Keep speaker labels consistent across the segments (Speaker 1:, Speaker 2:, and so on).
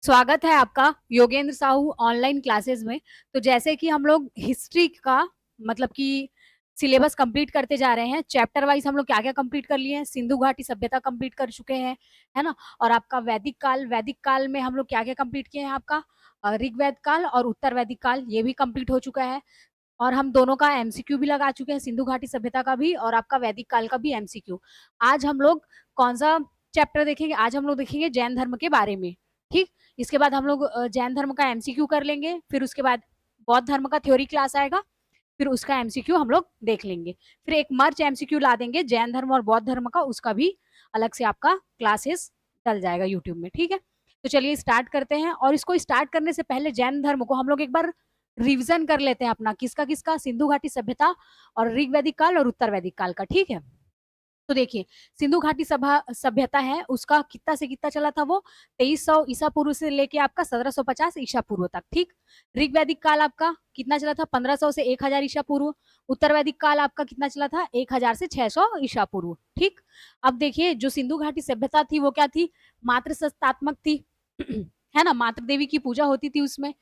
Speaker 1: स्वागत है आपका योगेंद्र साहू ऑनलाइन क्लासेस में। तो जैसे कि हम लोग हिस्ट्री का मतलब कि सिलेबस कंप्लीट करते जा रहे हैं, चैप्टर वाइज हम लोग क्या क्या कंप्लीट कर लिए हैं। सिंधु घाटी सभ्यता कंप्लीट कर चुके हैं, है ना। और आपका वैदिक काल में हम लोग क्या क्या कंप्लीट किए हैं, आपका ऋग्वैद काल और उत्तर वैदिक काल ये भी कंप्लीट हो चुका है। और हम दोनों का एमसीक्यू भी लगा चुके हैं, सिंधु घाटी सभ्यता का भी और आपका वैदिक काल का भी एमसीक्यू। आज हम लोग कौन सा चैप्टर देखेंगे? आज हम लोग देखेंगे जैन धर्म के बारे में। ठीक, इसके बाद हम लोग जैन धर्म का एमसीक्यू कर लेंगे, फिर उसके बाद बौद्ध धर्म का थ्योरी क्लास आएगा, फिर उसका एमसीक्यू हम लोग देख लेंगे। फिर एक मर्ज एमसीक्यू ला देंगे जैन धर्म और बौद्ध धर्म का, उसका भी अलग से आपका क्लासेस डल जाएगा यूट्यूब में। ठीक है, तो चलिए स्टार्ट करते हैं। और इसको स्टार्ट करने से पहले जैन धर्म को हम लोग एक बार रिवीजन कर लेते हैं अपना, किसका किसका, सिंधु घाटी सभ्यता और ऋग वैदिक काल और उत्तर वैदिक काल का। ठीक है, तो देखिए सिंधु घाटी सभ्यता है, उसका कितना से कितना चला था वो 2300 ईसा पूर्व से लेके आपका 1750 ईसा पूर्व तक। ठीक, ऋग वैदिक काल आपका कितना चला था 1500 से 1000 ईसा पूर्व। उत्तर वैदिक काल आपका कितना चला था 1000 से 600 ईसा पूर्व। ठीक, अब देखिए जो सिंधु घाटी सभ्यता थी वो क्या थी, मातृ सत्तात्मक थी है ना, मातृ देवी की पूजा होती थी उसमें।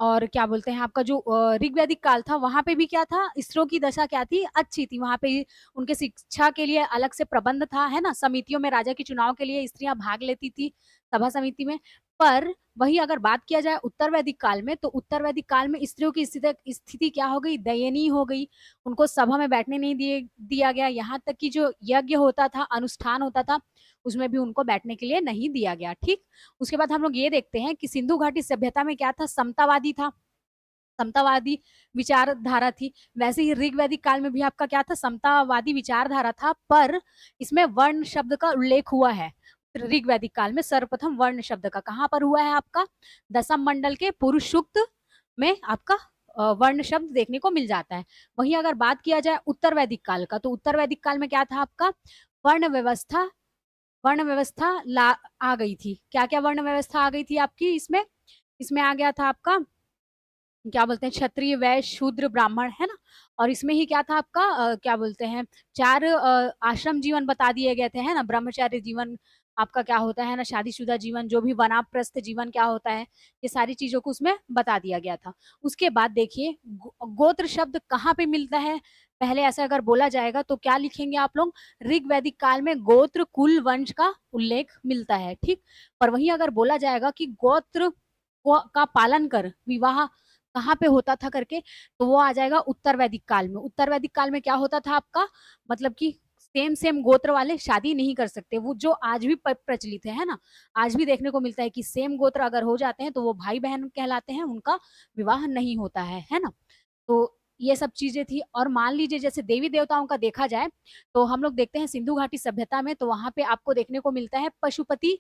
Speaker 1: और क्या बोलते हैं आपका जो ऋग्वैदिक काल था वहां पे भी क्या था, स्त्रियों की दशा क्या थी, अच्छी थी। वहां पे उनके शिक्षा के लिए अलग से प्रबंध था, है ना। समितियों में राजा के चुनाव के लिए स्त्रियां भाग लेती थी सभा समिति में। पर वही अगर बात किया जाए उत्तर वैदिक काल में, तो उत्तर वैदिक काल में स्त्रियों की स्थिति क्या हो गई, दयनीय हो गई। उनको सभा में बैठने नहीं दिया गया। यहाँ तक कि जो यज्ञ होता था, अनुष्ठान होता था, उसमें भी उनको बैठने के लिए नहीं दिया गया। ठीक, उसके बाद हम लोग ये देखते हैं कि सिंधु घाटी सभ्यता में क्या था, समतावादी था, समतावादी विचारधारा थी। वैसे ही ऋग वैदिक काल में भी आपका क्या था, समतावादी विचारधारा था, पर इसमें वर्ण शब्द का उल्लेख हुआ है। ऋग वैदिक काल में सर्वप्रथम वर्ण शब्द का कहां पर हुआ है, आपका दसम मंडल के पुरुष सूक्त में आपका वर्ण शब्द देखने को मिल जाता है। वहीं अगर बात किया जाए उत्तर वैदिक काल का, तो उत्तर वैदिक काल में क्या था आपका, वर्ण व्यवस्था, वर्ण व्यवस्था ला आ गई थी। क्या क्या वर्ण व्यवस्था आ गई थी आपकी इसमें, इसमें आ गया था आपका क्या बोलते हैं, क्षत्रिय वैश्य शूद्र ब्राह्मण, है ना। और इसमें ही क्या था आपका क्या बोलते हैं, चार आश्रम जीवन बता दिए गए थे, है ना। ब्रह्मचार्य जीवन आपका क्या होता है ना, शादीशुदा जीवन, जो भी वनाप्रस्थ जीवन क्या होता है, ये सारी चीजों को उसमें बता दिया गया था। उसके बाद देखिए गोत्र शब्द कहाँ पे मिलता है, पहले ऐसा अगर बोला जाएगा तो क्या लिखेंगे आप लोग, ऋग वैदिक काल में गोत्र कुल वंश का उल्लेख मिलता है। ठीक, पर वहीं अगर बोला जाएगा कि गोत्र का पालन कर विवाह कहाँ पे होता था करके, तो वो आ जाएगा उत्तर वैदिक काल में। उत्तर वैदिक काल में क्या होता था आपका, मतलब कि सेम सेम गोत्र वाले शादी नहीं कर सकते, वो जो आज भी प्रचलित है ना। आज भी देखने को मिलता है कि सेम गोत्र अगर हो जाते हैं तो वो भाई बहन कहलाते हैं, उनका विवाह नहीं होता है ना। तो ये सब चीजें थी। और मान लीजिए जैसे देवी देवताओं का देखा जाए, तो हम लोग देखते हैं सिंधु घाटी सभ्यता में, तो वहां पे आपको देखने को मिलता है पशुपति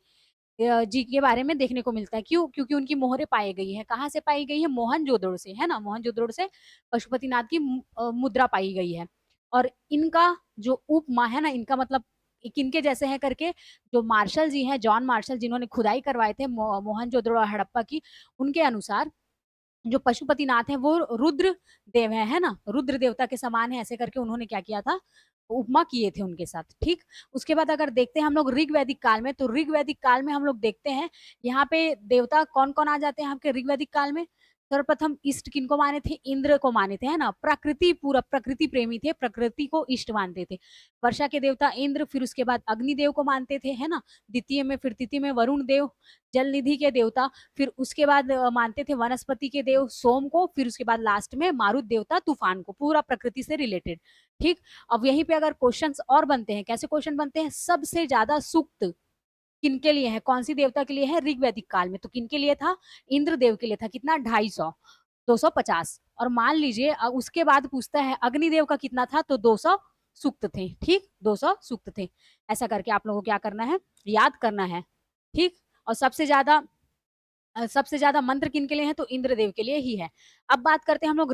Speaker 1: जी के बारे में देखने को मिलता है। क्यों? क्योंकि उनकी मोहरें पाई गई है, कहाँ से पाई गई है, मोहनजोदड़ो से, है ना। मोहनजोदड़ो से पशुपतिनाथ की मुद्रा पाई गई है। और इनका जो उपमा है ना, इनका मतलब किनके जैसे है करके, जो मार्शल जी हैं, जॉन मार्शल, जिन्होंने खुदाई करवाए थे मोहनजोदड़ो और हड़प्पा की, उनके अनुसार जो पशुपतिनाथ है वो रुद्र देव है ना, रुद्र देवता के समान है, ऐसे करके उन्होंने क्या किया था, उपमा किए थे उनके साथ। ठीक, उसके बाद अगर देखते हैं हम लोग ऋग वैदिक काल में, तो ऋग वैदिक काल में हम लोग देखते हैं यहाँ पे देवता कौन कौन आ जाते हैं आपके ऋग वैदिक काल में। सर्वप्रथम इष्ट किनको माने थे, इंद्र को माने थे, है ना। प्रकृति पूरा प्रकृति प्रेमी थे, प्रकृति को इष्ट मानते थे। वर्षा के देवता इंद्र, फिर उसके बाद अग्निदेव को मानते थे, है ना। द्वितीय में, फिर तृतीय में वरुण देव, जल निधि के देवता, फिर उसके बाद मानते थे वनस्पति के देव सोम को, फिर उसके बाद लास्ट में मारुत देवता तूफान को, पूरा प्रकृति से रिलेटेड। ठीक, अब यहीं पे अगर क्वेश्चंस और बनते हैं, कैसे क्वेश्चन बनते हैं, सबसे ज्यादा सूक्त किनके लिए है, कौन सी देवता के लिए है ऋग वैदिक काल में, तो किनके लिए था, इंद्र देव के लिए था। कितना, 250, 250। और मान लीजिए उसके बाद पूछता है अग्निदेव का कितना था, तो 200 सूक्त थे। ठीक, 200 सूक्त थे। ऐसा करके आप लोगों को क्या करना है, याद करना है। ठीक, और सबसे ज्यादा मंत्र किन के लिए है, तो इंद्रदेव के लिए ही है। अब बात करते हैं हम लोग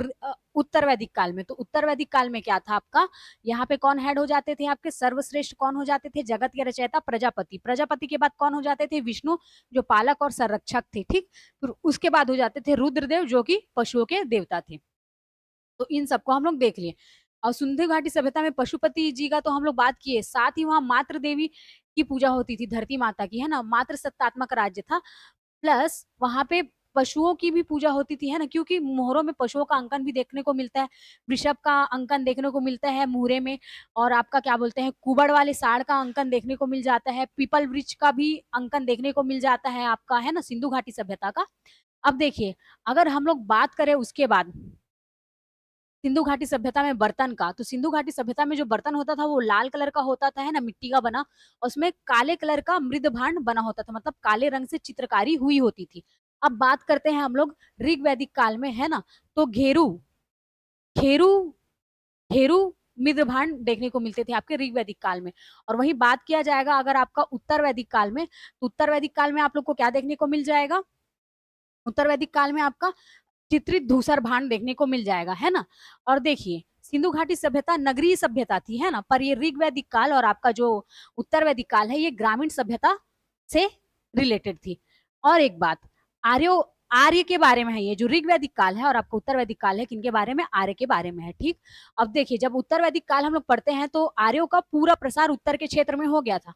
Speaker 1: उत्तर वैदिक काल में। तो उत्तर वैदिक काल में क्या था आपका, यहाँ पे कौन हेड हो जाते थे आपके, सर्वश्रेष्ठ कौन हो जाते थे, जगत के रचयिता प्रजापति। प्रजापति के बाद कौन हो जाते थे, विष्णु, जो पालक और संरक्षक थे। ठीक, फिर उसके बाद हो जाते थे रुद्रदेव, जो कि पशुओं के देवता थे। तो इन सबको हम लोग देख लिए। और सिंधु घाटी सभ्यता में पशुपति जी का तो हम लोग बात किए, साथ ही वहां मातृ देवी की पूजा होती थी, धरती माता की, है ना। मातृ सत्तात्मक राज्य था। प्लस वहाँ पे पशुओं की भी पूजा होती थी, है ना? क्योंकि मोहरों में पशुओं का अंकन भी देखने को मिलता है, वृषभ का अंकन देखने को मिलता है मुहरे में और आपका क्या बोलते हैं कुबड़ वाले साँड़ का अंकन देखने को मिल जाता है, पीपल वृक्ष का भी अंकन देखने को मिल जाता है आपका, है ना? सिंधु घाटी सभ्यता का। अब देखिए, अगर हम लोग बात करें उसके बाद सिंधु घाटी सभ्यता में बर्तन का, तो सिंधु घाटी सभ्यता में जो बर्तन होता था वो लाल कलर का होता था, है ना? मिट्टी का बना और उसमें काले कलर का मृद भांड बना होता था, मतलब काले रंग से चित्रकारी हुई होती थी। अब बात करते हैं हम लोग ऋग वैदिक काल में, है ना? तो घेरू घेरू मृद भांड देखने को मिलते थे आपके ऋग वैदिक काल में। और वहीं बात किया जाएगा अगर आपका उत्तर वैदिक काल में, तो उत्तर वैदिक काल में आप लोग को क्या देखने को मिल जाएगा? उत्तर वैदिक काल में आपका चित्रित धूसर भांड देखने को मिल जाएगा, है ना? और देखिए सिंधु घाटी सभ्यता नगरीय सभ्यता थी, है ना? पर ये ऋग वैदिक काल और आपका जो उत्तर वैदिक काल है ये ग्रामीण सभ्यता से रिलेटेड थी। और एक बात आर्यो आर्य के बारे में है, ये जो ऋग वैदिक काल है और आपका उत्तर वैदिक काल है किनके बारे में? आर्य के बारे में है, ठीक? अब देखिए जब उत्तर वैदिक काल हम लोग पढ़ते हैं तो आर्यों का पूरा प्रसार उत्तर के क्षेत्र में हो गया था।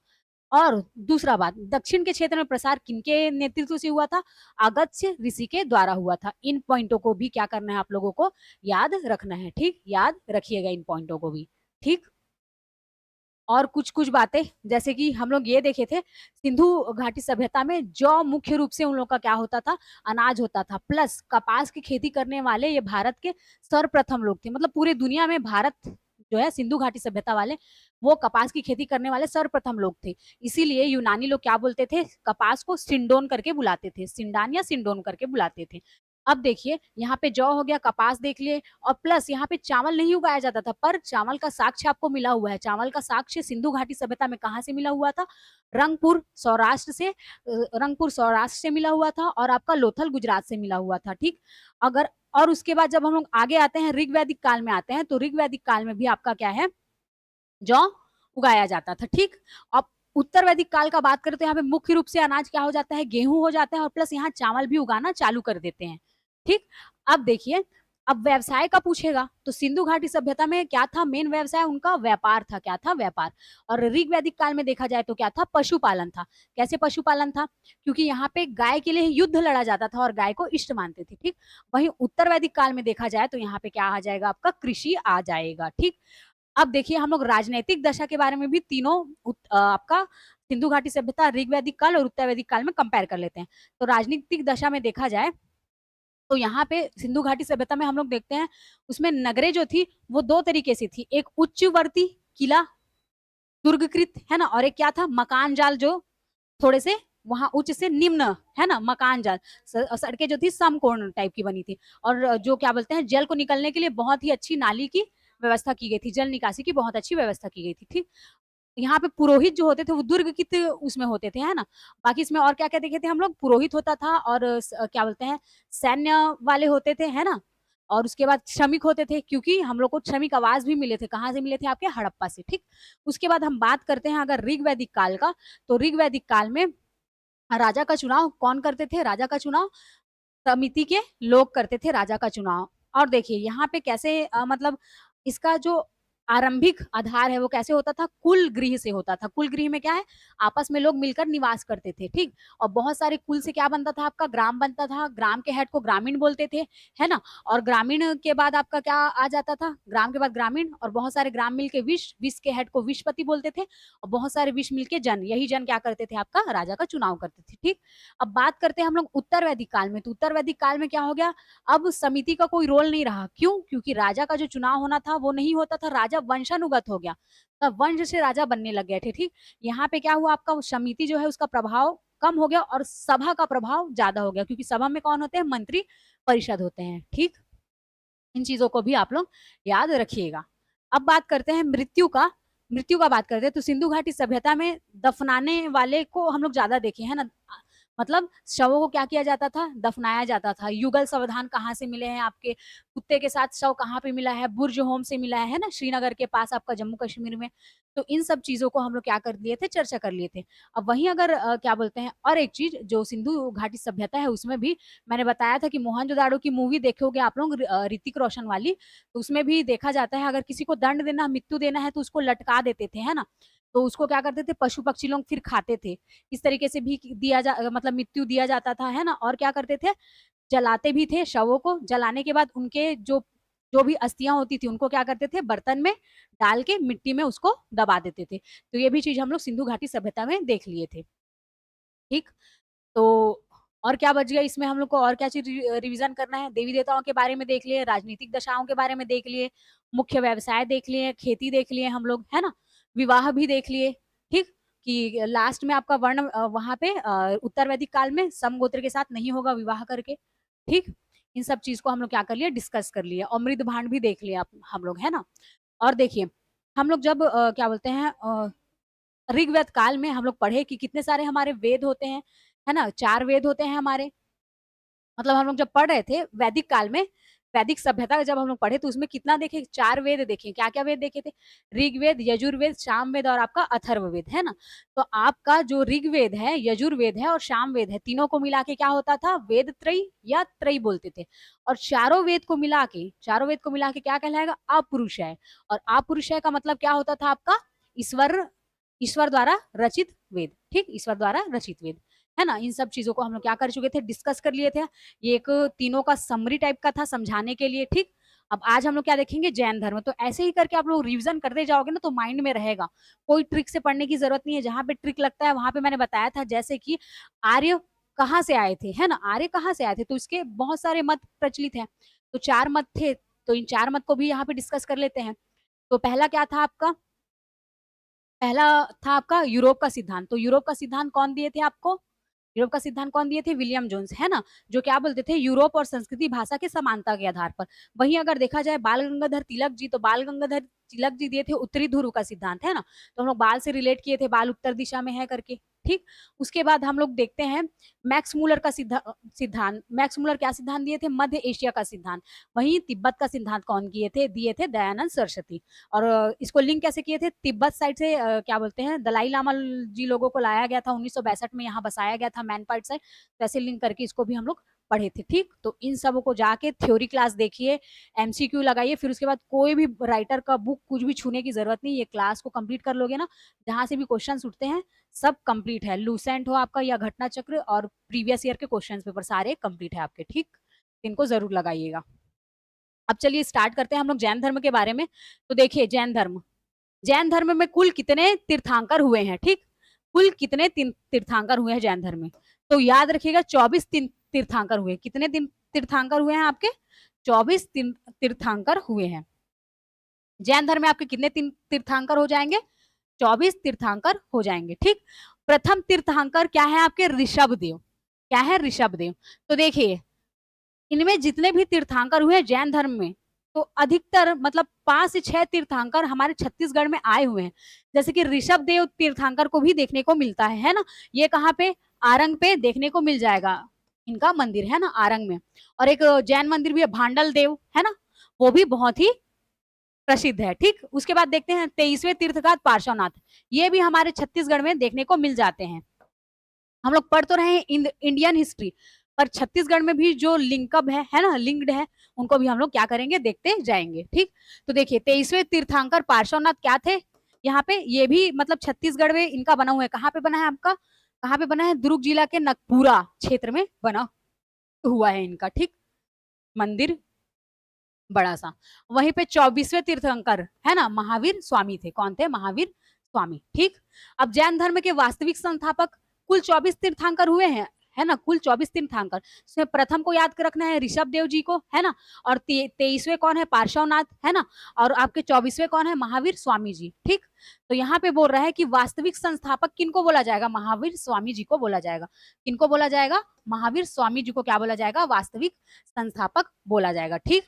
Speaker 1: और दूसरा बात दक्षिण के क्षेत्र में प्रसार किनके नेतृत्व से हुआ था? अगस्त्य ऋषि के द्वारा हुआ था। इन पॉइंटों को भी क्या करना है आप लोगों को याद रखना है, ठीक? याद रखिएगा इन पॉइंटों को भी, ठीक? और कुछ-कुछ बातें जैसे कि हम लोग ये देखे थे सिंधु घाटी सभ्यता में जौ मुख्य रूप से उन लोग का क्या होता था? अनाज होता था। प्लस कपास की खेती करने वाले ये भारत के सर्वप्रथम लोग थे। मतलब पूरे दुनिया में भारत जो है सिंधु घाटी सभ्यता वाले वो कपास की खेती करने वाले सर्वप्रथम लोग थे। इसीलिए यूनानी लोग क्या बोलते थे? कपास को सिंडोन करके बुलाते थे। सिंडान या सिंडोन करके बुलाते थे। अब देखिए यहाँ पे जौ हो गया, कपास देख लिए और प्लस यहाँ पे चावल नहीं उगाया जाता था, पर चावल का साक्ष्य आपको मिला हुआ है। चावल का साक्ष्य सिंधु घाटी सभ्यता में कहाँ से मिला हुआ था? रंगपुर सौराष्ट्र से मिला हुआ था और आपका लोथल गुजरात से मिला हुआ था, ठीक? अगर और उसके बाद जब हम लोग आगे आते हैं ऋग वैदिक काल में आते हैं, तो ऋग वैदिक काल में भी आपका क्या है? जौ उगाया जाता था, ठीक? अब उत्तर वैदिक काल का बात करें तो यहाँ पे मुख्य रूप से अनाज क्या हो जाता है? गेहूँ हो जाता है और प्लस यहाँ चावल भी उगाना चालू कर देते हैं, ठीक? अब देखिए, अब व्यवसाय का पूछेगा तो सिंधु घाटी सभ्यता में क्या था? मेन व्यवसाय उनका व्यापार था। क्या था? व्यापार। और ऋग वैदिक काल में देखा जाए तो क्या था? पशुपालन था। कैसे पशुपालन था? क्योंकि यहाँ पे गाय के लिए युद्ध लड़ा जाता था और गाय को इष्ट मानते थे, ठीक? वहीं उत्तर वैदिक काल में देखा जाए तो यहाँ पे क्या आ जाएगा? आपका कृषि आ जाएगा, ठीक? अब देखिए हम लोग राजनैतिक दशा के बारे में भी तीनों आपका सिंधु घाटी सभ्यता ऋग वैदिक काल और उत्तर वैदिक काल में कंपेयर कर लेते हैं। तो राजनीतिक दशा में देखा जाए तो यहाँ पे सिंधु घाटी सभ्यता में हम लोग देखते हैं उसमें नगरें जो थी वो दो तरीके से थी, एक उच्चवर्ती किला दुर्गकृत, है ना? और एक क्या था? मकान जाल जो थोड़े से वहां उच्च से निम्न, है ना? मकान जाल सड़कें जो थी समकोण टाइप की बनी थी और जो क्या बोलते हैं जल को निकलने के लिए बहुत ही अच्छी नाली की व्यवस्था की गई थी, जल निकासी की बहुत अच्छी व्यवस्था की गई थी, ठीक? यहाँ पे पुरोहित जो होते थे वो दुर्ग की उसमें होते थे, है ना? बाकी इसमें और क्या क्या देखे थे हम लोग? पुरोहित होता था और क्या बोलते हैं सैन्य वाले होते थे, है ना? और उसके बाद श्रमिक होते थे क्योंकि हम लोग को श्रमिक आवास भी मिले थे। कहाँ से मिले थे? आपके हड़प्पा से, ठीक? उसके बाद हम बात करते हैं अगर ऋग वैदिक काल का, तो ऋग वैदिक काल में राजा का चुनाव कौन करते थे? राजा का चुनाव समिति के लोग करते थे राजा का चुनाव। और देखिए यहाँ पे कैसे मतलब इसका जो आरंभिक आधार है वो कैसे होता था? कुल गृह से होता था। कुल गृह में क्या है? आपस में लोग मिलकर निवास करते थे, ठीक? और बहुत सारे कुल से क्या बनता था? आपका ग्राम बनता था। ग्राम के हेड को ग्रामीण बोलते थे, है ना? और ग्रामीण के बाद आपका क्या आ जाता था? ग्राम के बाद ग्रामीण और बहुत सारे ग्राम मिलके विश के हेड को विशपति बोलते थे और बहुत सारे विश मिलके जन, यही जन क्या करते थे? आपका राजा का चुनाव करते थे, ठीक? अब बात करते हैं हम लोग उत्तर वैदिक काल में, तो उत्तर वैदिक काल में क्या हो गया? अब समिति का कोई रोल नहीं रहा। क्यों? क्योंकि राजा का जो चुनाव होना था वो नहीं होता था, राजा वंशानुगत हो गया। तब वंश से राजा बनने लग गए थे, ठीक? यहाँ पे क्या हुआ? आपका समिति जो है उसका प्रभाव कम हो गया और सभा का प्रभाव ज्यादा हो गया क्योंकि सभा में कौन होते हैं? मंत्री परिषद होते हैं, ठीक? इन चीजों को भी आप लोग याद रखिएगा। अब बात करते हैं मृत्यु का बात करते हैं तो सिंधु घाटी सभ्यता में दफनाने वाले को हम लोग ज्यादा देखे हैं ना, मतलब शवों को क्या किया जाता था? दफनाया जाता था। युगल सावधान कहाँ से मिले हैं? आपके कुत्ते के साथ शव कहाँ पे मिला है? बुर्ज होम से मिला है ना? श्रीनगर के पास आपका जम्मू कश्मीर में। तो इन सब चीजों को हम लोग क्या कर लिए थे, चर्चा कर लिए थे। अब वहीं अगर क्या बोलते हैं, और एक चीज जो सिंधु घाटी सभ्यता है उसमें भी मैंने बताया था कि मोहनजोदाड़ो की मूवी देखोगे आप लोग ऋतिक रोशन वाली, तो उसमें भी देखा जाता है अगर किसी को दंड देना, मृत्यु देना है तो उसको लटका देते थे, है ना। तो उसको क्या करते थे, पशु पक्षी लोग फिर खाते थे। इस तरीके से भी दिया जा मतलब मृत्यु दिया जाता था, है ना। और क्या करते थे, जलाते भी थे शवों को। जलाने के बाद उनके जो जो भी अस्थियां होती थी उनको क्या करते थे, बर्तन में डाल के मिट्टी में उसको दबा देते थे। तो ये भी चीज हम लोग सिंधु घाटी सभ्यता में देख लिए थे। ठीक। तो और क्या बच गया इसमें हम लोग को, और क्या चीज रिवीजन करना है, देवी देवताओं के बारे में देख लिए, राजनीतिक दशाओं के बारे में देख लिए, मुख्य व्यवसाय देख लिए, खेती देख लिए हम लोग, है ना, विवाह भी देख लिए। ठीक। कि लास्ट में आपका वर्ण वहां पे उत्तर वैदिक काल में समगोत्र के साथ नहीं होगा विवाह करके। ठीक। इन सब चीज को हम लोग क्या कर लिए, डिस्कस कर लिए, और मृद भांड भी देख लिया हम लोग, है ना। और देखिए हम लोग जब क्या बोलते हैं ऋग्वेद काल में हम लोग पढ़े कि कितने सारे हमारे वेद होते हैं, है ना, 4 वेद होते हैं हमारे। मतलब हम लोग जब पढ़ रहे थे वैदिक काल में, वैदिक सभ्यता जब हम लोग पढ़े तो उसमें कितना देखे, 4 वेद देखे। क्या क्या वेद देखे थे, ऋग्वेद, यजुर्वेद, सामवेद और आपका अथर्ववेद, है ना। तो आपका जो ऋग्वेद है, यजुर्वेद है और सामवेद है, तीनों को मिला के क्या होता था, वेद त्रयी या त्रयी बोलते थे। और चारों वेद को मिला के क्या कहलाएगा, अपुरुषय। और अपुरुषय का मतलब क्या होता था आपका, ईश्वर, ईश्वर द्वारा रचित वेद। ठीक, ईश्वर द्वारा रचित वेद, है ना। इन सब चीजों को हम लोग क्या कर चुके थे, डिस्कस कर लिए थे। ये एक तीनों का समरी टाइप का था समझाने के लिए। ठीक। अब आज हम लोग क्या देखेंगे, जैन धर्म। तो ऐसे ही करके आप लोग रिवीजन करते जाओगे ना तो माइंड में रहेगा, कोई ट्रिक से पढ़ने की जरूरत नहीं है। जहां पे ट्रिक लगता है वहां पे मैंने बताया था, जैसे कि आर्य कहाँ से आए थे, है ना, आर्य कहाँ से आए थे, तो इसके बहुत सारे मत प्रचलित हैं। तो 4 मत थे, तो इन 4 मत को भी यहाँ पे डिस्कस कर लेते हैं। तो पहला क्या था आपका, पहला था आपका यूरोप का सिद्धांत। तो यूरोप का सिद्धांत कौन दिए थे आपको, यूरोप का सिद्धांत कौन दिए थे, विलियम जोन्स, है ना। जो क्या बोलते थे, यूरोप और संस्कृति भाषा के समानता के आधार पर। वहीं अगर देखा जाए बाल गंगाधर तिलक जी, तो बाल गंगाधर तिलक जी दिए थे उत्तरी ध्रुव का सिद्धांत, है ना। तो हम लोग बाल से रिलेट किए थे, बाल उत्तर दिशा में है करके। ठीक। उसके बाद हम लोग देखते हैं मैक्स मूलर का सिद्धांत। मैक्स मूलर क्या सिद्धांत दिए थे, मध्य एशिया का सिद्धांत। वहीं तिब्बत का सिद्धांत कौन किए थे, दिए थे दयानंद सरस्वती। और इसको लिंक कैसे किए थे, तिब्बत साइड से क्या बोलते हैं दलाई लामा जी लोगों को लाया गया था 1962 में, यहाँ बसाया गया था मैनपाट साइड। तो ऐसे लिंक करके इसको भी हम लोग पढ़े थे। ठीक। तो इन सबों को जाके थ्योरी क्लास देखिए, एमसीक्यू लगाइए, फिर उसके बाद कोई भी राइटर का बुक कुछ भी छूने की जरूरत नहीं। ये क्लास को कंप्लीट कर लोगे ना, जहां से भी क्वेश्चन उठते हैं सब कंप्लीट है, लूसेंट हो आपका या घटना चक्र, और प्रीवियस ईयर के क्वेश्चन पेपर सारे कंप्लीट है आपके। ठीक। इनको जरूर लगाइएगा। अब चलिए स्टार्ट करते हैं हम लोग जैन धर्म के बारे में। तो देखिए जैन धर्म में कुल कितने तीर्थांकर हुए हैं। ठीक, कुल कितने तीर्थांकर हुए हैं जैन धर्म में, तो याद रखिएगा 24 तीर्थांकर हुए। कितने तीर्थांकर हुए हैं आपके, 24 तीर्थांकर हुए हैं। जैन धर्म में आपके कितने तीर्थांकर हो जाएंगे, 24 तीर्थांकर हो जाएंगे। ठीक। प्रथम तीर्थांकर क्या है आपके, ऋषभ देव। क्या है, ऋषभ देव। तो देखिए इनमें जितने भी तीर्थांकर हुए जैन धर्म में, तो अधिकतर मतलब 5 से 6 तीर्थांकर हमारे छत्तीसगढ़ में आए हुए हैं। जैसे कि ऋषभ देव तीर्थांकर को भी देखने को मिलता है ना। ये कहाँ पे, आरंग पे देखने को मिल जाएगा, इनका मंदिर है ना आरंग में। और एक जैन मंदिर भी है भांडल देव, है ना, वो भी बहुत ही प्रसिद्ध है। ठीक। उसके बाद देखते हैं 23वें तीर्थकार पार्श्वनाथ, ये भी हमारे छत्तीसगढ़ में देखने को मिल जाते हैं। हम लोग पढ़ तो रहे हैं इंडियन हिस्ट्री, पर छत्तीसगढ़ में भी जो लिंकअप है ना, लिंक्ड है, उनको भी हम लोग क्या करेंगे, देखते जाएंगे। ठीक। तो देखिए 23वें तीर्थांकर पार्श्वनाथ क्या थे यहाँ पे, ये भी मतलब छत्तीसगढ़ में इनका बना हुआ है। कहाँ पे बना है आपका, कहाँ पे बना है, दुर्ग जिला के नगपुरा क्षेत्र में बना हुआ है इनका। ठीक, मंदिर बड़ा सा। वहीं पे 24वें तीर्थंकर है ना, महावीर स्वामी थे। कौन थे, महावीर स्वामी। ठीक। अब जैन धर्म के वास्तविक संस्थापक कुल 24 तीर्थंकर हुए हैं, है ना, कुल 24 तीर्थंकर। इसमें प्रथम को याद रखना है ऋषभ देव जी को, है ना। और 23वें कौन है, पार्श्वनाथ, है ना। और आपके 24वें कौन है, महावीर स्वामी जी। ठीक। तो यहाँ पे बोल रहा है कि वास्तविक संस्थापक किनको बोला जाएगा, महावीर स्वामी जी को बोला जाएगा। किनको बोला जाएगा, महावीर स्वामी जी को क्या बोला जाएगा, वास्तविक संस्थापक बोला जाएगा। ठीक,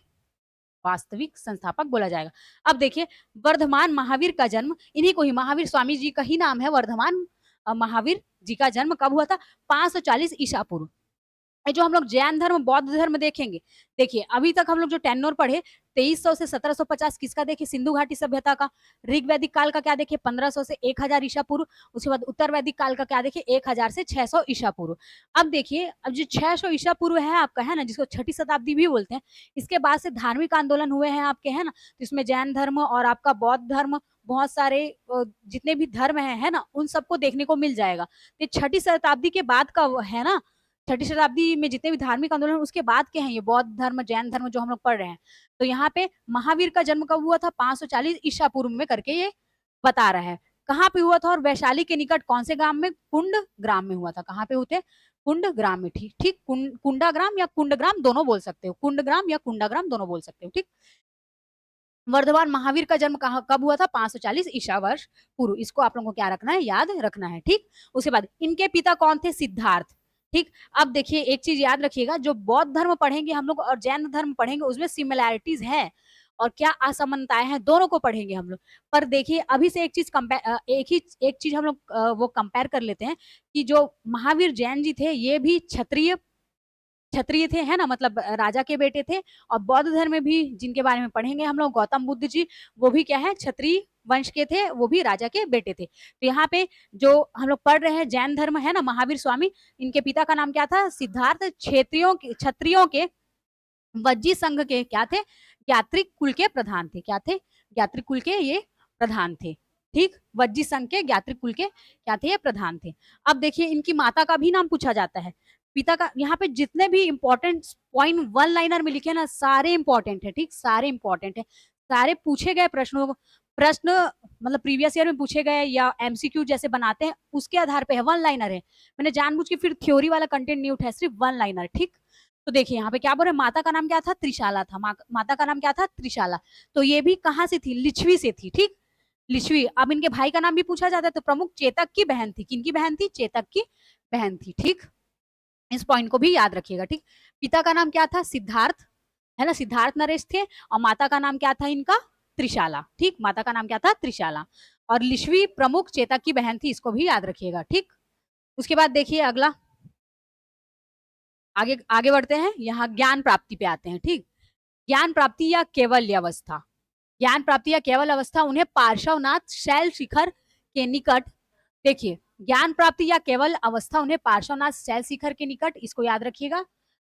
Speaker 1: वास्तविक संस्थापक बोला जाएगा। अब देखिए वर्धमान महावीर का जन्म, इन्हीं को ही महावीर स्वामी जी का ही नाम है वर्धमान महावीर जी का जन्म कब हुआ था, 540 ईसा पूर्व। जो हम लोग जैन धर्म बौद्ध धर्म देखेंगे, देखिए अभी तक हम लोग जो टेन्योर पढ़े, 2300 से 1750 किसका देखिए, सिंधु घाटी सभ्यता का। ऋग वैदिक काल का क्या देखिए, 1500 से 1000 ईसा पूर्व। उसके बाद उत्तर वैदिक काल का क्या देखिए, 1000 से 600 ईसा पूर्व। अब देखिए, अब जो 600 ईसा पूर्व है आपका, है ना, जिसको छठी शताब्दी भी बोलते हैं, इसके बाद से धार्मिक आंदोलन हुए हैं आपके, है ना, तो इसमें जैन धर्म और आपका बौद्ध धर्म, बहुत सारे जितने भी धर्म है ना, उन सबको देखने को मिल जाएगा। ये छठी शताब्दी के बाद का है ना, छठी शताब्दी में जितने भी धार्मिक आंदोलन उसके बाद के हैं ये बौद्ध धर्म, जैन धर्म जो हम लोग पढ़ रहे हैं। तो यहाँ पे महावीर का जन्म कब हुआ था, 540 ईसा पूर्व में करके ये बता रहा है। कहाँ पे हुआ था, और वैशाली के निकट कौन से ग्राम में, कुंड ग्राम में हुआ था। कहाँ पे होते, कुंड ग्राम में। ठीक ठीक, कुंडा ग्राम या कुंड ग्राम दोनों बोल सकते हो, कुंड ग्राम या कुंडा ग्राम दोनों बोल सकते हो। ठीक, वर्धमान महावीर का जन्म कहाँ कब हुआ था, 540 ईसा वर्ष पूर्व। इसको आप लोगों को क्या रखना है, याद रखना है। ठीक, उसके बाद इनके पिता कौन थे, सिद्धार्थ। ठीक, अब देखिए एक चीज याद रखिएगा, जो बौद्ध धर्म पढ़ेंगे हम लोग और जैन धर्म पढ़ेंगे उसमें सिमिलैरिटीज है और क्या असमानताएं हैं, दोनों को पढ़ेंगे हम लोग। पर देखिए अभी से एक चीज एक चीज हम लोग वो कंपेयर कर लेते हैं कि जो महावीर जैन जी थे ये भी क्षत्रिय क्षत्रिय थे, है ना, मतलब राजा के बेटे थे। और बौद्ध धर्म में भी जिनके बारे में पढ़ेंगे हम लोग, गौतम बुद्ध जी, वो भी क्या है, क्षत्रिय वंश के थे, वो भी राजा के बेटे थे। तो यहाँ पे जो हम लोग पढ़ रहे हैं जैन धर्म, है ना, महावीर स्वामी, इनके पिता का नाम क्या था, सिद्धार्थ। क्षत्रियों के वज्जी संघ के क्या थे, ज्ञात्रिक कुल के प्रधान थे। क्या थे, ज्ञात्रिक कुल के ये प्रधान थे। ठीक, वज्जी संघ के ज्ञात्रिक कुल के क्या थे, ये प्रधान थे। अब देखिए इनकी माता का भी नाम पूछा जाता है, पिता का। यहाँ पे जितने भी इंपॉर्टेंट पॉइंट वन लाइनर में लिखे ना, सारे इंपॉर्टेंट है। ठीक, सारे इंपॉर्टेंट है, सारे पूछे गए प्रश्न मतलब प्रीवियस ईयर में पूछे गए या एमसीक्यू जैसे बनाते हैं उसके आधार पे है, वन लाइनर है। मैंने जानबूझ के फिर थ्योरी वाला कंटेंट नहीं उठाया, सिर्फ वन लाइनर। ठीक, तो देखिए यहाँ पे क्या बोल रहे हैं, माता का नाम क्या था, त्रिशाला था। माता का नाम क्या था, त्रिशाला। तो ये भी कहाँ से थी, लिच्छवी से थी। ठीक, लिच्छवी। अब इनके भाई का नाम भी पूछा जाता है, तो प्रमुख चेतक की बहन थी। किनकी बहन थी, चेतक की बहन थी। ठीक, इस पॉइंट को भी याद रखिएगा। ठीक, पिता का नाम क्या था, सिद्धार्थ, है ना, सिद्धार्थ नरेश थे। और माता का नाम क्या था इनका, त्रिशाला। ठीक, माता का नाम क्या था, त्रिशाला। और लिच्छवी प्रमुख चेतक की बहन थी, इसको भी याद रखिएगा। ठीक, उसके बाद देखिए अगला, आगे आगे बढ़ते हैं, यहाँ ज्ञान प्राप्ति पे आते हैं। ठीक, ज्ञान प्राप्ति या केवल अवस्था, ज्ञान प्राप्ति या केवल अवस्था उन्हें पार्श्वनाथ शैल शिखर के निकट, देखिए ज्ञान प्राप्ति या केवल अवस्था उन्हें पार्श्वनाथ शैल शिखर के निकट, इसको याद रखिएगा,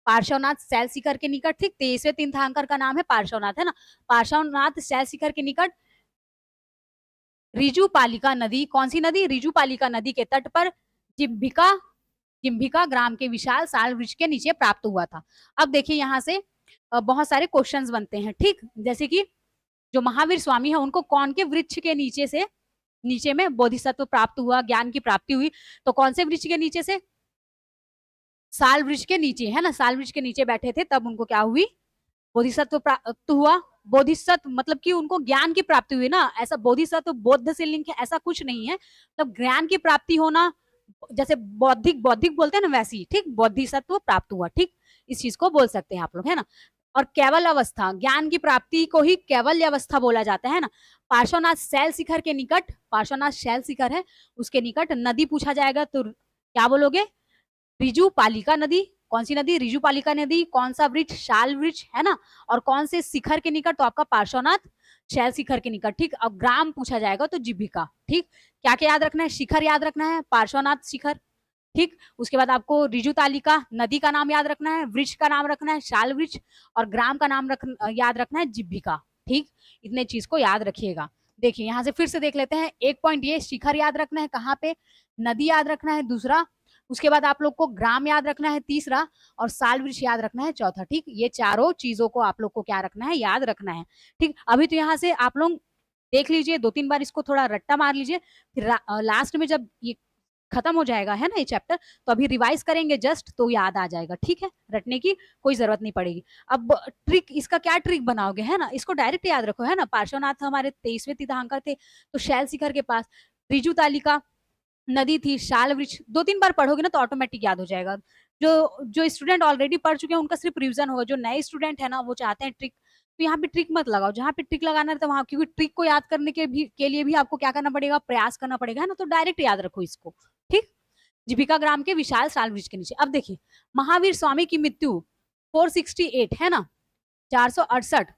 Speaker 1: पार्श्वनाथ शैल शिखर के निकट। ठीक, 23वें तीर्थंकर का नाम है पार्श्वनाथ, है ना, पार्श्वनाथ शैल शिखर के निकट रिजुपालिका नदी, कौन सी नदी, रिजुपालिका नदी के तट पर जिम्भिका जिम्भिका ग्राम के विशाल साल वृक्ष के नीचे प्राप्त हुआ था। अब देखिए यहाँ से बहुत सारे क्वेश्चंस बनते हैं। ठीक, जैसे कि जो महावीर स्वामी है उनको कौन के वृक्ष के नीचे से, नीचे में बोधिसत्व प्राप्त हुआ, ज्ञान की प्राप्ति हुई, तो कौन से वृक्ष के नीचे से, साल वृक्ष के नीचे, है ना, साल वृक्ष के नीचे बैठे थे, तब उनको क्या हुई, बोधिसत्व प्राप्त हुआ। बोधिसत्व मतलब कि उनको ज्ञान की प्राप्ति हुई ना, ऐसा बोधिसत्व बौद्ध से लिंक है ऐसा कुछ नहीं है, तब ज्ञान की प्राप्ति होना, जैसे बौद्धिक बौद्धिक बोलते हैं ना वैसी। ठीक, बोधिसत्व प्राप्त हुआ। ठीक, इस चीज को बोल सकते हैं आप लोग, है ना। और केवल अवस्था, ज्ञान की प्राप्ति को ही केवल अवस्था बोला जाता है ना। पार्श्वनाथ शैल शिखर के निकट, पार्श्वनाथ शैल शिखर है उसके निकट नदी पूछा जाएगा तो क्या बोलोगे, रिजुपालिका नदी। कौन सी नदी, रिजुपालिका नदी। कौन सा वृक्ष, शाल वृक्ष, है ना। और कौन से शिखर के निकट, तो आपका पार्श्वनाथ शैल शिखर के निकट। ठीक, अब ग्राम पूछा जाएगा तो जिब्भिका। ठीक, क्या क्या याद रखना है, शिखर याद रखना है, पार्श्वनाथ शिखर। ठीक, उसके बाद आपको रिजुतालिका नदी का नाम याद रखना है, वृक्ष का नाम रखना है शाल वृक्ष, और ग्राम का नाम याद रखना है जिब्भिका। ठीक, इतने चीज को याद रखिएगा। देखिए यहाँ से फिर से देख लेते हैं, एक पॉइंट ये शिखर याद रखना है, कहाँ पे, नदी याद रखना है दूसरा, उसके बाद आप लोग को ग्राम याद रखना है तीसरा, और साल वृक्ष याद रखना है चौथा। ठीक, ये चारों चीजों को आप लोग को क्या रखना है, याद रखना है। ठीक, अभी तो यहाँ से आप लोग देख लीजिए, 2-3 बार इसको थोड़ा रट्टा मार लीजिए, फिर लास्ट में जब ये खत्म हो जाएगा, है ना, ये चैप्टर, तो अभी रिवाइज करेंगे जस्ट, तो याद आ जाएगा। ठीक है, रटने की कोई जरूरत नहीं पड़ेगी। अब ट्रिक, इसका क्या ट्रिक बनाओगे, है ना, इसको डायरेक्ट याद रखो, है ना। पार्श्वनाथ हमारे 23वें तीर्थंकर थे, तो शैल शिखर के पास रिजुतालिका नदी थी, शाल वृक्ष 2-3 बार पढ़ोगे ना तो ऑटोमेटिक याद हो जाएगा। जो जो स्टूडेंट ऑलरेडी पढ़ चुके हैं उनका सिर्फ रिवीजन होगा, जो नए स्टूडेंट है ना वो चाहते हैं ट्रिक, तो यहाँ पे ट्रिक मत लगाओ, जहाँ पे ट्रिक लगाना है तो वहां, क्योंकि ट्रिक को याद करने के लिए भी आपको क्या करना पड़ेगा, प्रयास करना पड़ेगा, है ना, तो डायरेक्ट याद रखो इसको। ठीक, जीविका ग्राम के विशाल साल वृक्ष के नीचे। अब देखिए महावीर स्वामी की मृत्यु 468, है ना, 468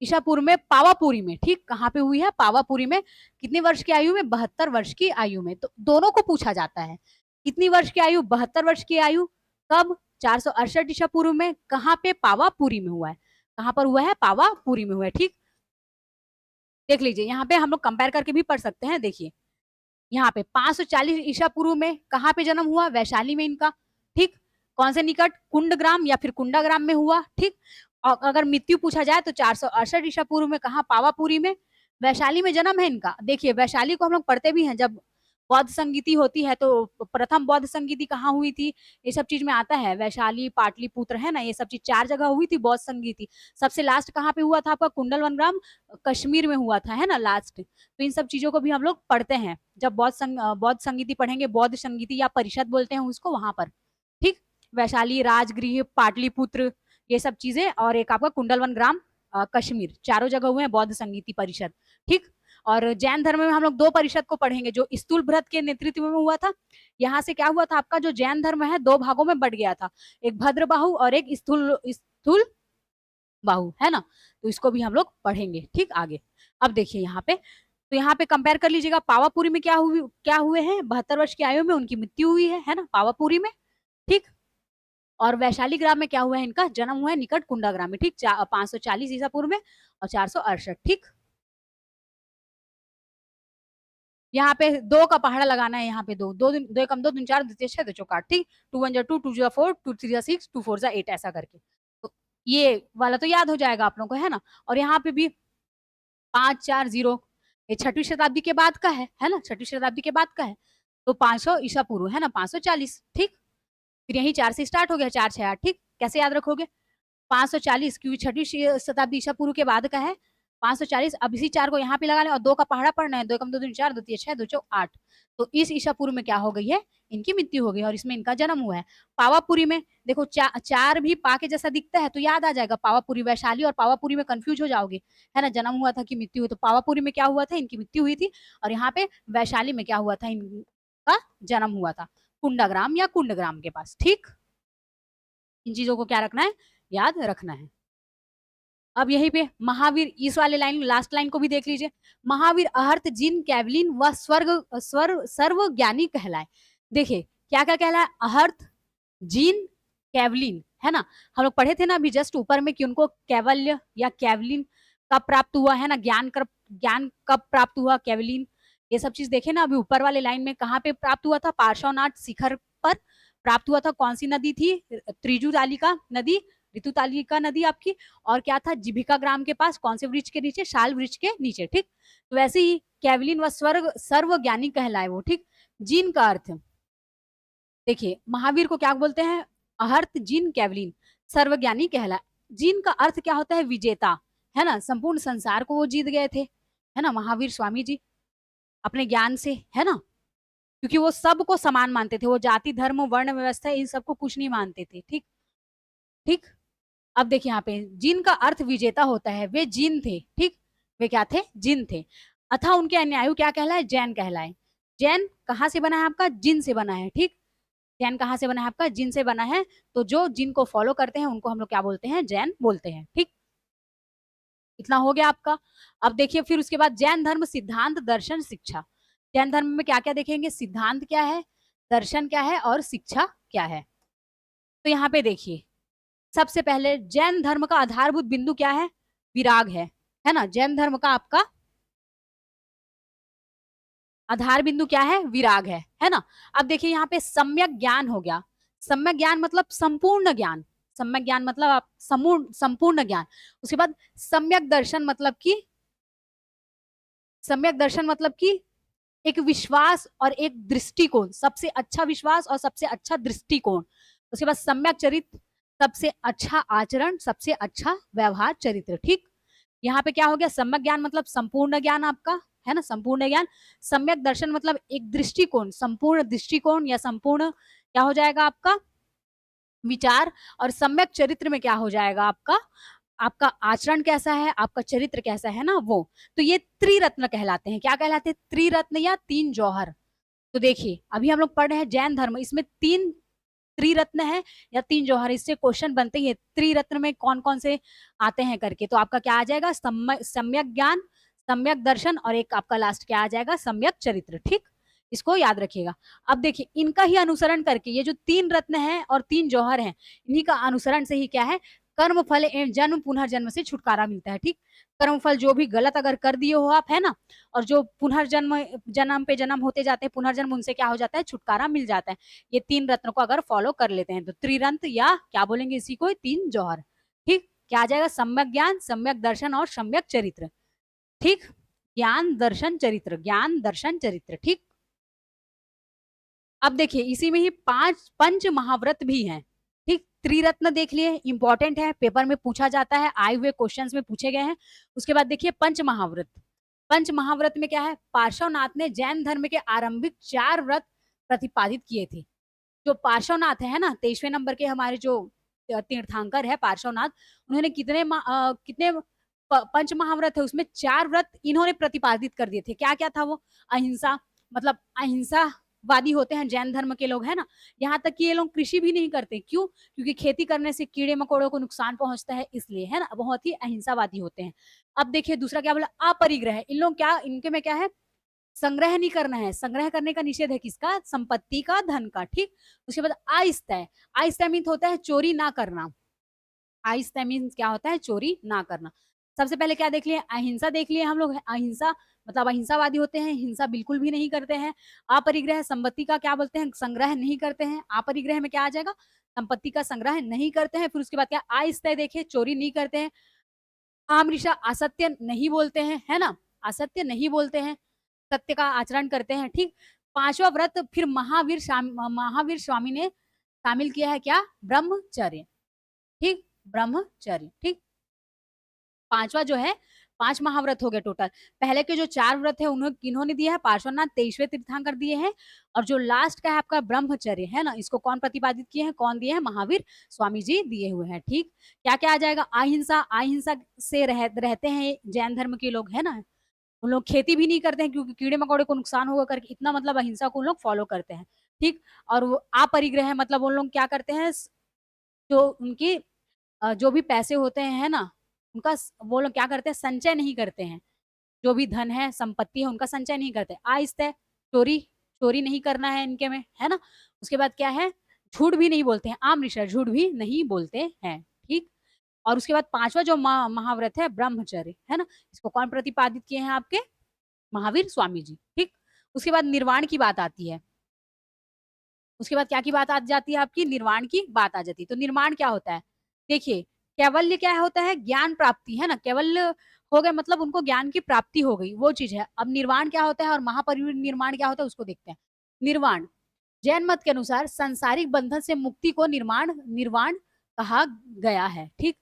Speaker 1: ईसा पूर्व में पावापुरी में, ठीक, कहाँ पे हुई है? पावापुरी में। कितने वर्ष की आयु में? 72 वर्ष की आयु में। तो दोनों को पूछा जाता है। कितनी वर्ष की आयु? 72 वर्ष की आयु। कब? 468 ईसा पूर्व में। कहाँ पे? पावापुरी में हुआ है। कहाँ पर हुआ है? पावापुरी में हुआ है, ठीक। देख लीजिए, यहाँ पे हम लोग कंपेयर करके भी पढ़ सकते हैं। देखिए यहाँ पे 540 ईसा पूर्व में कहाँ पे जन्म हुआ? वैशाली में इनका, ठीक। कौन से निकट? कुंडग्राम या फिर कुंडाग्राम में हुआ, ठीक। और अगर मृत्यु पूछा जाए तो 468 ईसा पूर्व में कहा? पावापुरी में। वैशाली में जन्म है इनका। देखिए वैशाली को हम लोग पढ़ते भी हैं, जब बौद्ध संगीति होती है तो प्रथम बौद्ध संगीति कहाँ हुई थी, ये सब चीज में आता है। वैशाली, पाटलिपुत्र, है ना, ये सब चीज 4 जगह हुई थी बौद्ध संगीति। सबसे लास्ट कहाँ पे हुआ था आपका? कुंडलवनग्राम, कश्मीर में हुआ था, है ना, लास्ट। तो इन सब चीजों को भी हम लोग पढ़ते हैं जब बौद्ध संगीति पढ़ेंगे, बौद्ध संगीति या परिषद बोलते हैं उसको, वहां पर, ठीक। वैशाली, राजगृह, पाटलिपुत्र, ये सब चीजें, और एक आपका कुंडलवन ग्राम, कश्मीर, चारों जगह हुए हैं बौद्ध संगीति परिषद, ठीक। और जैन धर्म में हम लोग 2 परिषद को पढ़ेंगे, जो स्थूल भ्रत के नेतृत्व में हुआ था। यहाँ से क्या हुआ था आपका? जो जैन धर्म है 2 भागों में बढ़ गया था, एक भद्रबाहु और एक स्थूल स्थूल बाहु, है ना। तो इसको भी हम लोग पढ़ेंगे, ठीक, आगे। अब देखिए यहाँ पे, तो यहाँ पे कंपेयर कर लीजिएगा, पावापुरी में क्या हुए हैं? 72 वर्ष की आयु में उनकी मृत्यु हुई है ना, पावापुरी में, ठीक। और वैशाली ग्राम में क्या हुआ है? इनका जन्म हुआ है निकट कुंडाग्राम में, ठीक। 540 ईसा पूर्व में और 468, ठीक। यहाँ पे 2 का पहाड़ा लगाना है, यहाँ पे 2 2 2 एकम 2 2 4 2 6 2 चौक 8, ठीक। 2 1 2 2 2 4 2 3 6 2 4 8, ऐसा करके। तो ये वाला तो याद हो जाएगा आप लोगों को, है ना। और यहाँ पे भी 540, ये 6वीं शताब्दी के बाद का है ना, 6वीं शताब्दी के बाद का है। तो 500 ईसा पूर्व, है ना, 540, ठीक। फिर यही 4 से स्टार्ट हो गया, 4 6 8, ठीक। कैसे याद रखोगे? 540 क्योंकि 6वीं शताब्दी ईसा पूर्व के बाद का है। 540, अब इसी 4 को यहाँ पे लगा लें और 2 का पहाड़ा पढ़ना है। 2 एकम 2 2 4 2 3 6 2 चौक 8। तो इस ईसा पूर्व में क्या हो गई है? इनकी मृत्यु हो गई और इसमें इनका जन्म हुआ है। पावापुरी में देखो 4 भी पा के जैसा दिखता है, तो याद आ जाएगा पावापुरी। वैशाली और पावापुरी में कंफ्यूज हो जाओगे, है ना। जन्म हुआ था कि मृत्यु हुई? तो पावापुरी में क्या हुआ था? इनकी मृत्यु हुई थी। और यहाँ पे वैशाली में क्या हुआ था? इनका जन्म हुआ था कुंडाग्राम या कुंडग्राम के पास, ठीक। इन चीजों को क्या रखना है? याद रखना है। अब यहीं पे महावीर, इस वाले लाइन, लास्ट लाइन को भी देख लीजिए। महावीर अहर्त जिन कैवलिन व सर्व ज्ञानी कहलाए। देखिए क्या क्या कहलाए? अहर्त, जिन, कैवलिन, है ना। हम लोग पढ़े थे ना अभी जस्ट ऊपर में कि उनको कैवल्य या कैवलिन कब प्राप्त हुआ, है ना। ज्ञान कब प्राप्त हुआ? कैवलिन, ये सब चीज देखे ना अभी ऊपर वाले लाइन में। कहाँ पे प्राप्त हुआ था? पार्श्वनाथ शिखर पर प्राप्त हुआ था। कौन सी नदी थी? त्रिजुतालिका नदी, ऋतुतालिका नदी आपकी। और क्या था? जीभिका ग्राम के पास। कौन से वृक्ष के नीचे? शाल वृक्ष के नीचे, ठीक। तो वैसे ही कैवलिन व स्वर्ग सर्व ज्ञानी कहलाए वो, ठीक। जिन का अर्थ देखिए, महावीर को क्या बोलते हैं? अहर्त जिन कैवलिन, सर्वज्ञानी कहलाए। जिन का अर्थ क्या होता है? विजेता, है ना। संपूर्ण संसार को वो जीत गए थे, है ना, महावीर स्वामी जी, अपने ज्ञान से, है ना। क्योंकि वो सबको समान मानते थे, वो जाति, धर्म, वर्ण, व्यवस्था इन सबको कुछ नहीं मानते थे, ठीक ठीक। अब देखिए यहाँ पे जिन का अर्थ विजेता होता है, वे जिन थे, ठीक। वे क्या थे? जिन थे। अथा उनके अन्यायु क्या कहलाए? जैन कहलाए। जैन कहाँ से बना है आपका? जिन से बना है, ठीक। जैन कहाँ से बना है आपका? जिन से बना है। तो जो जिनको फॉलो करते हैं उनको हम लोग क्या बोलते हैं? जैन बोलते हैं, ठीक। इतना हो गया आपका। अब देखिए फिर उसके बाद जैन धर्म सिद्धांत, दर्शन, शिक्षा। जैन धर्म में क्या क्या देखेंगे? सिद्धांत क्या है, दर्शन क्या है और शिक्षा क्या है। तो यहाँ पे देखिए सबसे पहले जैन धर्म का आधारभूत बिंदु क्या है? विराग है ना। जैन धर्म का आपका आधार बिंदु क्या है? विराग है ना। अब देखिए यहाँ पे सम्यक ज्ञान हो गया। सम्यक ज्ञान मतलब संपूर्ण ज्ञान। सम्यक ज्ञान मतलब आप संपूर्ण ज्ञान। उसके बाद सम्यक दर्शन मतलब कि, सम्यक दर्शन मतलब कि एक विश्वास और एक दृष्टिकोण, सबसे अच्छा विश्वास और सबसे अच्छा दृष्टिकोण। उसके बाद सम्यक चरित्र, सबसे अच्छा आचरण, सबसे अच्छा व्यवहार, चरित्र, ठीक। यहाँ पे क्या हो गया? सम्यक ज्ञान मतलब संपूर्ण ज्ञान आपका, है ना, संपूर्ण ज्ञान। सम्यक दर्शन मतलब एक दृष्टिकोण, संपूर्ण दृष्टिकोण या संपूर्ण क्या हो जाएगा आपका? विचार। और सम्यक चरित्र में क्या हो जाएगा आपका? आपका आचरण कैसा है, आपका चरित्र कैसा है ना, वो। तो ये त्रिरत्न कहलाते हैं। क्या कहलाते हैं? त्रिरत्न या 3 जौहर। तो देखिए अभी हम लोग पढ़ रहे हैं जैन धर्म, इसमें 3 त्रिरत्न है या तीन जौहर, इससे क्वेश्चन बनते ही है त्रिरत्न में कौन कौन से आते हैं करके। तो आपका क्या आ जाएगा, सम्यक ज्ञान, सम्यक दर्शन, और एक आपका लास्ट क्या आ जाएगा, सम्यक चरित्र। ठीक, इसको याद रखिएगा। अब देखिए इनका ही अनुसरण करके, ये जो तीन रत्न है और तीन जौहर हैं, इन्हीं का अनुसरण से ही क्या है, कर्म फल एवं जन्म पुनर्जन्म से छुटकारा मिलता है। ठीक, कर्म फल जो भी गलत अगर कर दिए हो आप, है ना, और जो पुनर्जन्म, जन्म पे जन्म होते जाते हैं, पुनर्जन्म, उनसे क्या हो जाता है, छुटकारा मिल जाता है। ये तीन रत्न को अगर फॉलो कर लेते हैं तो त्रिरंत, या क्या बोलेंगे इसी को, तीन जौहर। ठीक, क्या आ जाएगा, सम्यक ज्ञान, सम्यक दर्शन और सम्यक चरित्र। ठीक, ज्ञान दर्शन चरित्र, ज्ञान दर्शन चरित्र। ठीक, अब देखिए इसी में ही पांच पंच महाव्रत भी हैं। ठीक, त्रिरत्न देख लिए, इंपॉर्टेंट है, पेपर में पूछा जाता है, आए हुए क्वेश्चंस में पूछे गए हैं। उसके बाद देखिए पंच महाव्रत। पंच महाव्रत में क्या है, पार्श्वनाथ ने जैन धर्म के आरंभिक 4 व्रत प्रतिपादित किए थे। जो पार्श्वनाथ है ना, 23वें नंबर के हमारे जो तीर्थंकर है पार्श्वनाथ, उन्होंने कितने पंच महाव्रत है, उसमें 4 व्रत इन्होंने प्रतिपादित कर दिए थे। क्या क्या था वो, अहिंसा, मतलब अहिंसा वादी होते हैं जैन धर्म के लोग, है ना। यहाँ तक कि ये लोग कृषि भी नहीं करते, क्यों, क्योंकि खेती करने से कीड़े मकोड़ों को नुकसान पहुंचता है, इसलिए, है ना, बहुत ही अहिंसावादी होते हैं। अब देखिए दूसरा क्या बोला, अपरिग्रह। इन लोग क्या, इनके में क्या है, संग्रह नहीं करना है, संग्रह करने का निषेध है, किसका, संपत्ति का, धन का। ठीक, उसके बाद आइस्तय। आइस्तय मीन्स होता है चोरी ना करना। आइस्तय मीन्स क्या होता है, चोरी ना करना। सबसे पहले क्या देख लिए, अहिंसा देख लिए हम लोग। अहिंसा मतलब अहिंसावादी होते हैं, हिंसा बिल्कुल भी नहीं करते हैं। अपरिग्रह, संपत्ति का क्या बोलते हैं, संग्रह नहीं करते हैं। अपरिग्रह में क्या आ जाएगा, संपत्ति का संग्रह नहीं करते हैं। फिर उसके बाद क्या, आइस्तय देखिए, चोरी नहीं करते हैं। आमृषा, असत्य नहीं बोलते हैं, है ना, असत्य नहीं बोलते हैं, सत्य का आचरण करते हैं। ठीक, पांचवा व्रत फिर महावीर स्वामी ने शामिल किया है, क्या, ब्रह्मचर्य। ठीक, ब्रह्मचर्य। ठीक, पांचवा जो है, 5 महाव्रत हो गए टोटल। पहले के जो 4 व्रत है उन्होंने किन्होंने दिया है, पार्श्वनाथ 23वें तीर्थंकर दिए हैं। और जो लास्ट का है आपका ब्रह्मचर्य, है ना, इसको कौन प्रतिपादित किए हैं, कौन दिए हैं, महावीर स्वामी जी दिए हुए हैं। ठीक, क्या क्या आ जाएगा, अहिंसा, अहिंसा से रहते हैं जैन धर्म के लोग, है ना। उन लोग खेती भी नहीं करते हैं, क्योंकि कीड़े मकोड़े को नुकसान होगा करके, इतना मतलब अहिंसा को उन लोग फॉलो करते हैं। ठीक, और वो अपरिग्रह मतलब उन लोग क्या करते हैं, जो उनकी जो भी पैसे होते हैं, है ना, उनका वो लोग क्या करते हैं, संचय नहीं करते हैं। जो भी धन है, संपत्ति है, उनका संचय नहीं करते। आहिस्ता, चोरी, चोरी नहीं करना है इनके में, है ना। उसके बाद क्या है, झूठ भी नहीं बोलते हैं, आमनिशर, झूठ भी नहीं बोलते हैं। ठीक, और उसके बाद पांचवा जो महाव्रत है, ब्रह्मचर्य, है ना, इसको कौन प्रतिपादित किए हैं, आपके महावीर स्वामी जी। ठीक, उसके बाद निर्वाण की बात आती है। उसके बाद क्या की बात आ जाती है, आपकी निर्वाण की बात आ जाती है। तो निर्माण क्या होता है, देखिए, कैवल्य क्या होता है, ज्ञान प्राप्ति, है ना, कैवल्य हो गए मतलब उनको ज्ञान की प्राप्ति हो गई, वो चीज है। अब निर्वाण क्या होता है और महापरिनिर्वाण क्या होता है, उसको देखते हैं। निर्वाण, जैन मत के अनुसार सांसारिक बंधन से मुक्ति को निर्माण निर्वाण कहा गया है। ठीक,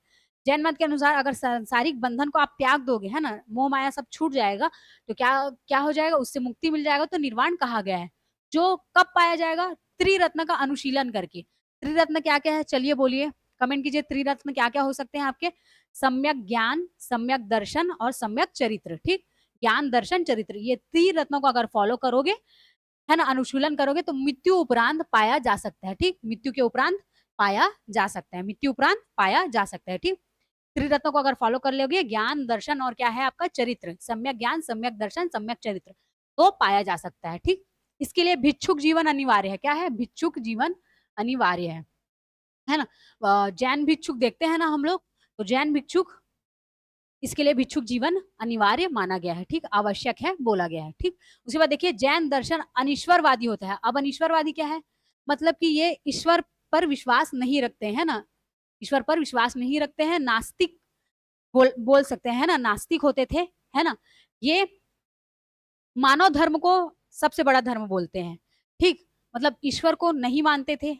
Speaker 1: जैन मत के अनुसार अगर सांसारिक बंधन को आप त्याग दोगे, है ना, मोह माया सब छूट जाएगा, तो क्या क्या हो जाएगा, उससे मुक्ति मिल जाएगा, तो निर्वाण कहा गया है। जो कब पाया जाएगा, त्रिरत्न का अनुशीलन करके। त्रिरत्न क्या क्या है, चलिए बोलिए, कमेंट कीजिए, त्रिरत्न क्या क्या हो सकते हैं आपके, सम्यक ज्ञान, सम्यक दर्शन और सम्यक चरित्र। ठीक, ज्ञान दर्शन चरित्र, ये त्रिरत्नों को अगर फॉलो करोगे, है ना, अनुशीलन करोगे, तो मृत्यु उपरांत पाया जा सकता है। ठीक, मृत्यु के उपरांत पाया जा सकता है, मृत्यु उपरांत पाया जा सकता है। ठीक, त्रिरत्नों को अगर फॉलो कर लोगे, ज्ञान दर्शन और क्या है आपका चरित्र, सम्यक ज्ञान, सम्यक दर्शन, सम्यक चरित्र, तो पाया जा सकता है। ठीक, इसके लिए भिक्षुक जीवन अनिवार्य है। क्या है, भिक्षुक जीवन अनिवार्य है ना। जैन भिक्षुक देखते हैं ना हम लोग, तो जैन भिक्षुक, इसके लिए भिक्षुक जीवन अनिवार्य माना गया है। ठीक, आवश्यक है बोला गया है। ठीक, उसके बाद देखिए, जैन दर्शन अनिश्वरवादी होता है। अब अनिश्वरवादी क्या है, मतलब कि ये ईश्वर पर विश्वास नहीं रखते हैं ना, ईश्वर पर विश्वास नहीं रखते हैं, नास्तिक बोल सकते हैं ना, नास्तिक होते थे, है ना। ये मानव धर्म को सबसे बड़ा धर्म बोलते हैं। ठीक, मतलब ईश्वर को नहीं मानते थे,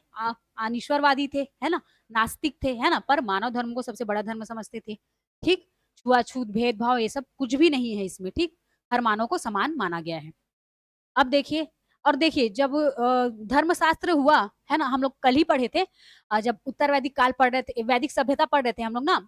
Speaker 1: अनिश्वरवादी थे, है ना, नास्तिक थे, है ना, पर मानव धर्म को सबसे बड़ा धर्म समझते थे। ठीक, छुआछूत, भेदभाव, ये सब कुछ भी नहीं है इसमें। ठीक, हर मानव को समान माना गया है। अब देखिए, और देखिए, जब धर्मशास्त्र हुआ, है ना, हम लोग कल ही पढ़े थे, जब उत्तर वैदिक काल पढ़ रहे थे, वैदिक सभ्यता पढ़ रहे थे हम लोग ना,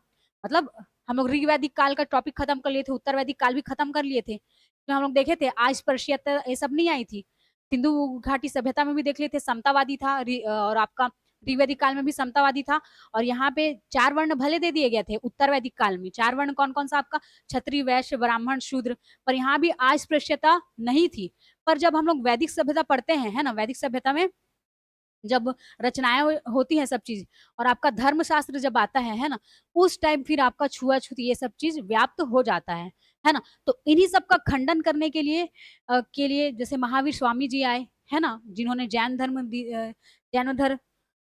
Speaker 1: मतलब हम लोग ऋग वैदिक काल का टॉपिक खत्म कर लिए थे, उत्तर वैदिक काल भी खत्म कर लिए थे। तो हम लोग देखे थे, आज स्पर्शीयता ये सब नहीं आई थी। सिंधु घाटी सभ्यता में भी देख लिए थे, समतावादी था, और आपका ऋग्वैदिक काल में भी समतावादी था। और यहाँ पे 4 वर्ण भले दे दिए गए थे उत्तर वैदिक काल में, 4 वर्ण कौन कौन सा आपका, क्षत्रिय, वैश्य, ब्राह्मण, शूद्र, पर यहाँ भी अस्पृश्यता नहीं थी। पर जब हम लोग वैदिक सभ्यता पढ़ते हैं, है ना, वैदिक सभ्यता में जब रचनाएं होती है सब चीज, और आपका धर्मशास्त्र जब आता है ना, उस टाइम फिर आपका छुआछूत ये सब चीज व्याप्त हो जाता है ना। तो इन्हीं सब का खंडन करने के लिए जैसे महावीर स्वामी जी आए, है ना, जिन्होंने जैन धर्म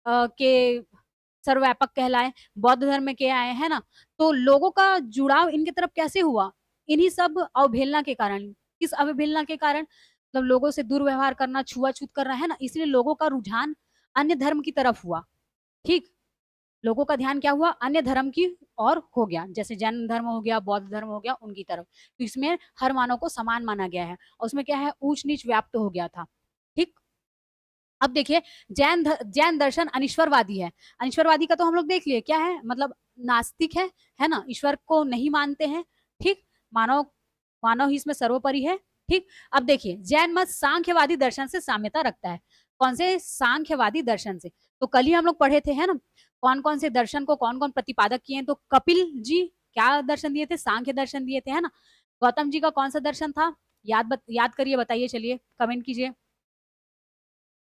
Speaker 1: के सर्वव्यापक कहलाए, बौद्ध धर्म के आए, है ना। तो लोगों का जुड़ाव इनके तरफ कैसे हुआ, इन्हीं सब अवहेलना के कारण। किस अवहेलना के कारण, मतलब लोगों से दुर्व्यवहार करना, छुआछूत करना, है ना, इसलिए लोगों का रुझान अन्य धर्म की तरफ हुआ। ठीक, लोगों का ध्यान क्या हुआ, अन्य धर्म की ओर हो गया, जैसे जैन धर्म हो गया, बौद्ध धर्म हो गया, उनकी तरफ। तो इसमें हर मानव को समान माना गया है, और उसमें क्या है, ऊंच नीच व्याप्त हो गया था। ठीक, अब देखिए, जैन दर्शन अनिश्वरवादी है। अनिश्वरवादी का तो हम लोग देख लिए क्या है, मतलब नास्तिक है ना, ईश्वर को नहीं मानते हैं। ठीक, मानव मानव ही इसमें सर्वोपरि है। ठीक, अब देखिए, जैन मत सांख्यवादी दर्शन से साम्यता रखता है। कौन से, सांख्यवादी दर्शन से। तो कल ही हम लोग पढ़े थे, है ना, कौन कौन से दर्शन को कौन कौन प्रतिपादक किए हैं। तो कपिल जी क्या दर्शन दिए थे, सांख्य दर्शन दिए थे, है ना। गौतम जी का कौन सा दर्शन था, याद करिए, बताइए, चलिए कमेंट कीजिए।